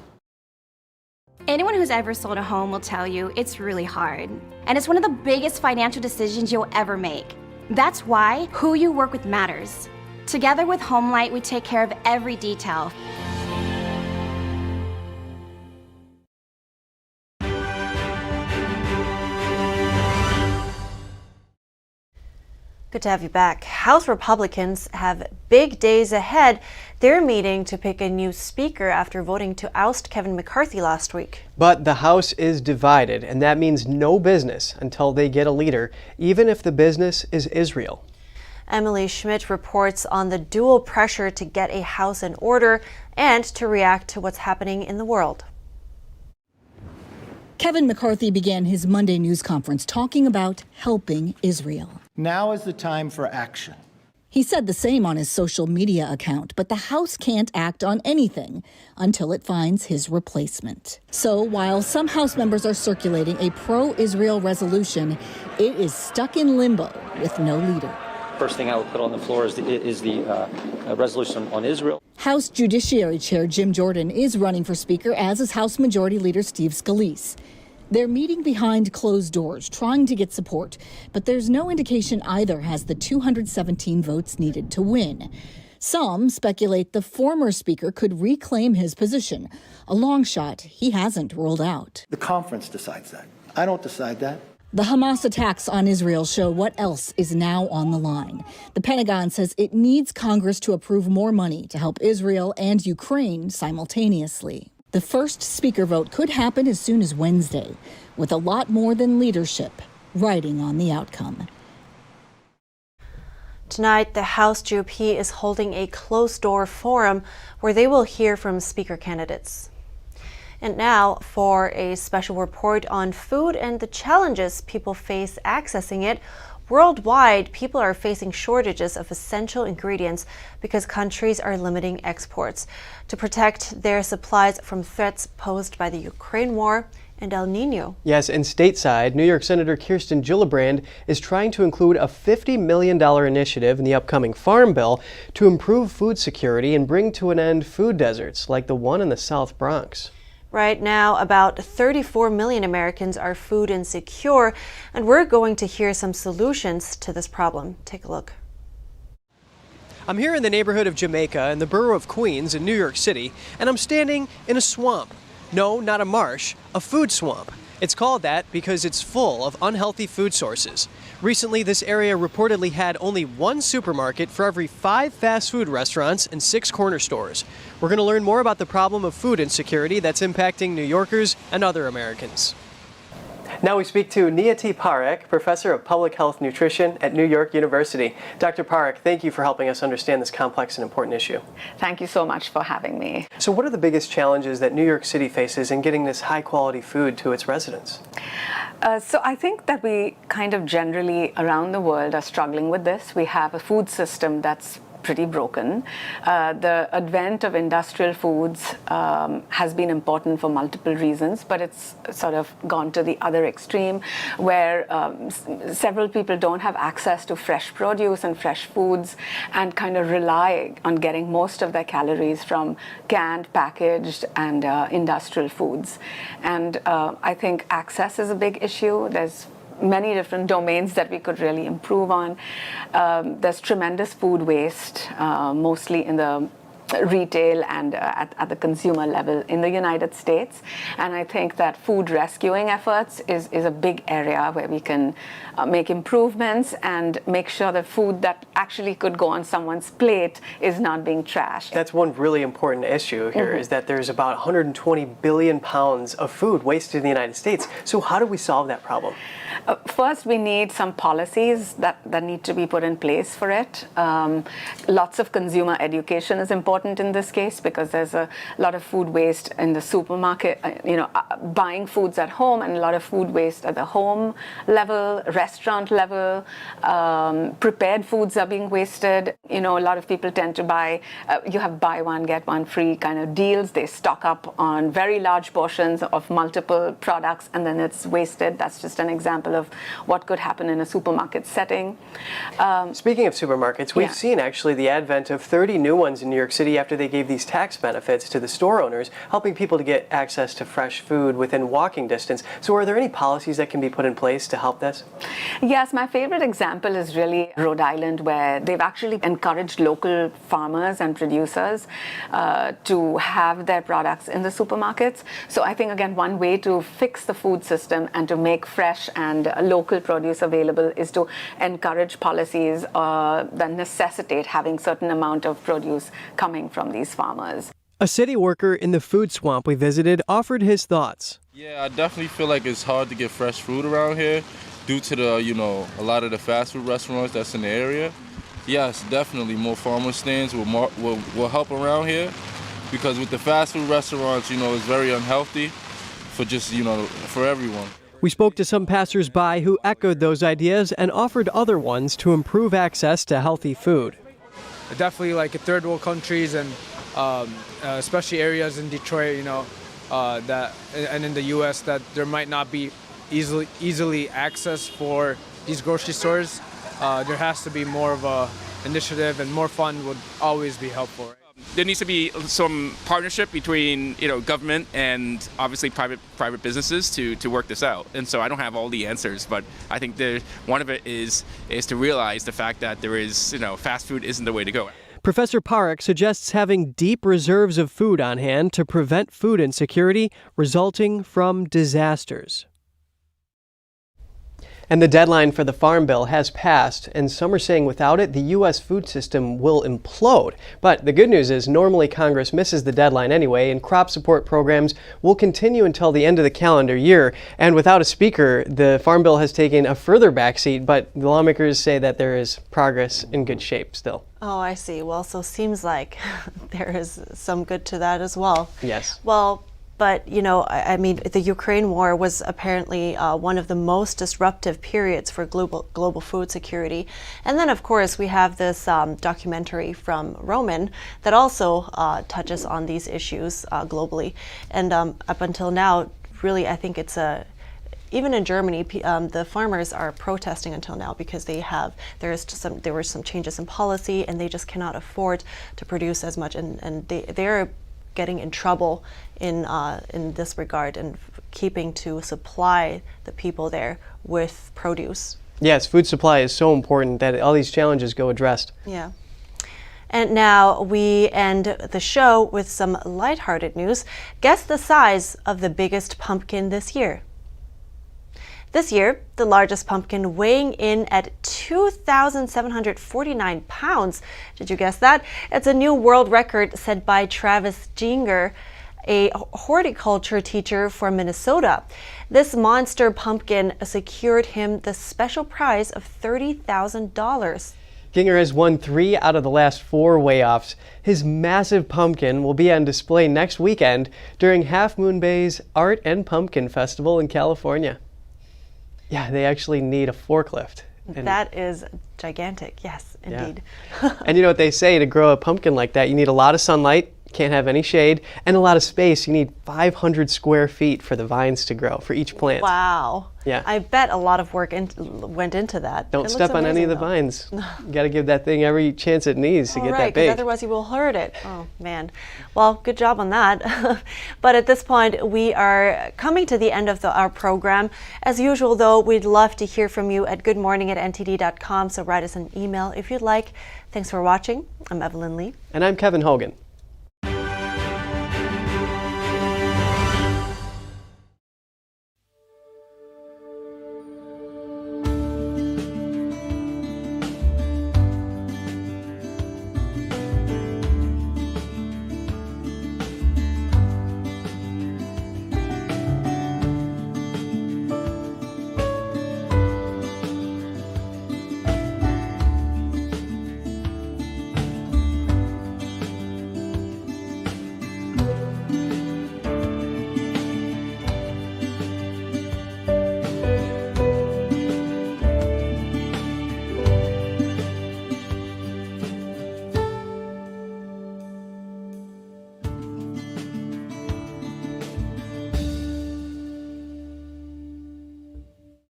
Anyone who's ever sold a home will tell you it's really hard. And it's one of the biggest financial decisions you'll ever make. That's why who you work with matters. Together with HomeLight, we take care of every detail. Good to have you back. House Republicans have big days ahead. They're meeting to pick a new speaker after voting to oust Kevin McCarthy last week. But the House is divided, and that means no business until they get a leader, even if the business is Israel. Emily Schmidt reports on the dual pressure to get a House in order and to react to what's happening in the world. Kevin McCarthy began his Monday news conference talking about helping Israel. Now is the time for action. He said the same on his social media account, but the House can't act on anything until it finds his replacement. So while some House members are circulating a pro-Israel resolution, it is stuck in limbo with no leader. First thing I would put on the floor is the resolution on Israel. House Judiciary Chair Jim Jordan is running for Speaker, as is House Majority Leader Steve Scalise. They're meeting behind closed doors, trying to get support, but there's no indication either has the 217 votes needed to win. Some speculate the former speaker could reclaim his position, a long shot he hasn't ruled out. The conference decides that. I don't decide that. The Hamas attacks on Israel show what else is now on the line. The Pentagon says it needs Congress to approve more money to help Israel and Ukraine simultaneously. The first speaker vote could happen as soon as Wednesday, with a lot more than leadership riding on the outcome. Tonight, the House GOP is holding a closed-door forum where they will hear from speaker candidates. And now for a special report on food and the challenges people face accessing it. Worldwide, people are facing shortages of essential ingredients because countries are limiting exports to protect their supplies from threats posed by the Ukraine war and El Nino. Yes, and stateside, New York Senator Kirsten Gillibrand is trying to include a $50 million initiative in the upcoming Farm Bill to improve food security and bring to an end food deserts like the one in the South Bronx. Right now, about 34 million Americans are food insecure, and we're going to hear some solutions to this problem. Take a look. I'm here in the neighborhood of Jamaica in the borough of Queens in New York City, and I'm standing in a swamp. No, not a marsh, a food swamp. It's called that because it's full of unhealthy food sources. Recently, this area reportedly had only one supermarket for every 5 fast food restaurants and 6 corner stores. We're going to learn more about the problem of food insecurity that's impacting New Yorkers and other Americans. Now we speak to Niyati Parekh, Professor of Public Health Nutrition at New York University. Dr. Parekh, thank you for helping us understand this complex and important issue. Thank you so much for having me. So what are the biggest challenges that New York City faces in getting this high-quality food to its residents? So I think that we kind of generally around the world are struggling with this. We have a food system that's pretty broken. The advent of industrial foods has been important for multiple reasons, but it's sort of gone to the other extreme where several people don't have access to fresh produce and fresh foods and kind of rely on getting most of their calories from canned, packaged, and industrial foods. And I think access is a big issue. There's many different domains that we could really improve on. There's tremendous food waste, mostly in the retail and at the consumer level in the United States. And I think that food rescuing efforts is a big area where we can make improvements and make sure that food that actually could go on someone's plate is not being trashed. That's one really important issue here, is that there's about 120 billion pounds of food wasted in the United States. So how do we solve that problem? First, we need some policies that need to be put in place for it. Lots of consumer education is important in this case because there's a lot of food waste in the supermarket, buying foods at home, and a lot of food waste at the home level, restaurant level. Prepared foods are being wasted. A lot of people tend to buy, you have buy one, get one free kind of deals. They stock up on very large portions of multiple products and then it's wasted. That's just an example of what could happen in a supermarket setting. Speaking of supermarkets, we've seen actually the advent of 30 new ones in New York City after they gave these tax benefits to the store owners, helping people to get access to fresh food within walking distance. So are there any policies that can be put in place to help this? Yes, my favorite example is really Rhode Island, where they've actually encouraged local farmers and producers to have their products in the supermarkets. So I think, again, one way to fix the food system and to make fresh and local produce available is to encourage policies that necessitate having certain amount of produce coming from these farmers. A city worker in the food swamp we visited offered his thoughts. Yeah, I definitely feel like it's hard to get fresh food around here due to the, a lot of the fast food restaurants that's in the area. Yes, definitely more farmer stands will help around here because with the fast food restaurants, it's very unhealthy for just, for everyone. We spoke to some passers-by who echoed those ideas and offered other ones to improve access to healthy food. Definitely like in third world countries and especially areas in Detroit, that and in the U.S. that there might not be easily access for these grocery stores. There has to be more of a initiative, and more fund would always be helpful. There needs to be some partnership between government and obviously private businesses to work this out. And so I don't have all the answers, but I think one of it is to realize the fact that there is fast food isn't the way to go. Professor Parekh suggests having deep reserves of food on hand to prevent food insecurity resulting from disasters. And the deadline for the Farm Bill has passed, and some are saying without it, the U.S. food system will implode. But the good news is normally Congress misses the deadline anyway, and crop support programs will continue until the end of the calendar year. And without a speaker, the Farm Bill has taken a further backseat, but the lawmakers say that there is progress in good shape still. Oh, I see. Well, so seems like there is some good to that as well. Yes. Well, but, you know, I mean, the Ukraine war was apparently one of the most disruptive periods for global food security. And then, of course, we have this documentary from Roman that also touches on these issues globally. And up until now, really, I think it's even in Germany, the farmers are protesting until now because there were some changes in policy, and they just cannot afford to produce as much, and they're getting in trouble in this regard and keeping to supply the people there with produce. Yes, food supply is so important that all these challenges go addressed. Yeah. And now we end the show with some lighthearted news. Guess the size of the biggest pumpkin this year. This year, the largest pumpkin weighing in at 2,749 pounds. Did you guess that? It's a new world record set by Travis Ginger, a horticulture teacher from Minnesota. This monster pumpkin secured him the special prize of $30,000. Ginger has won 3 out of the last 4 weigh-offs. His massive pumpkin will be on display next weekend during Half Moon Bay's Art and Pumpkin Festival in California. Yeah, they actually need a forklift. And that is gigantic. Yes, indeed. Yeah. And you know what they say, to grow a pumpkin like that, you need a lot of sunlight, can't have any shade, and a lot of space. You need 500 square feet for the vines to grow for each plant. Wow. Yeah. I bet a lot of work went into that. Don't step on any of the vines. You got to give that thing every chance it needs to get that big. Otherwise you will hurt it. Oh, man. Well, good job on that. But at this point, we are coming to the end of our program. As usual, though, we'd love to hear from you at goodmorning@ntd.com, so write us an email if you'd like. Thanks for watching. I'm Evelyn Lee. And I'm Kevin Hogan.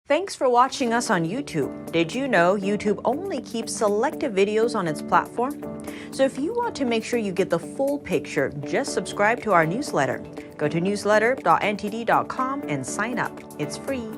Thanks for watching us on YouTube. Did you know YouTube only keeps selective videos on its platform? So if you want to make sure you get the full picture, just subscribe to our newsletter. Go to newsletter.ntd.com and sign up. It's free.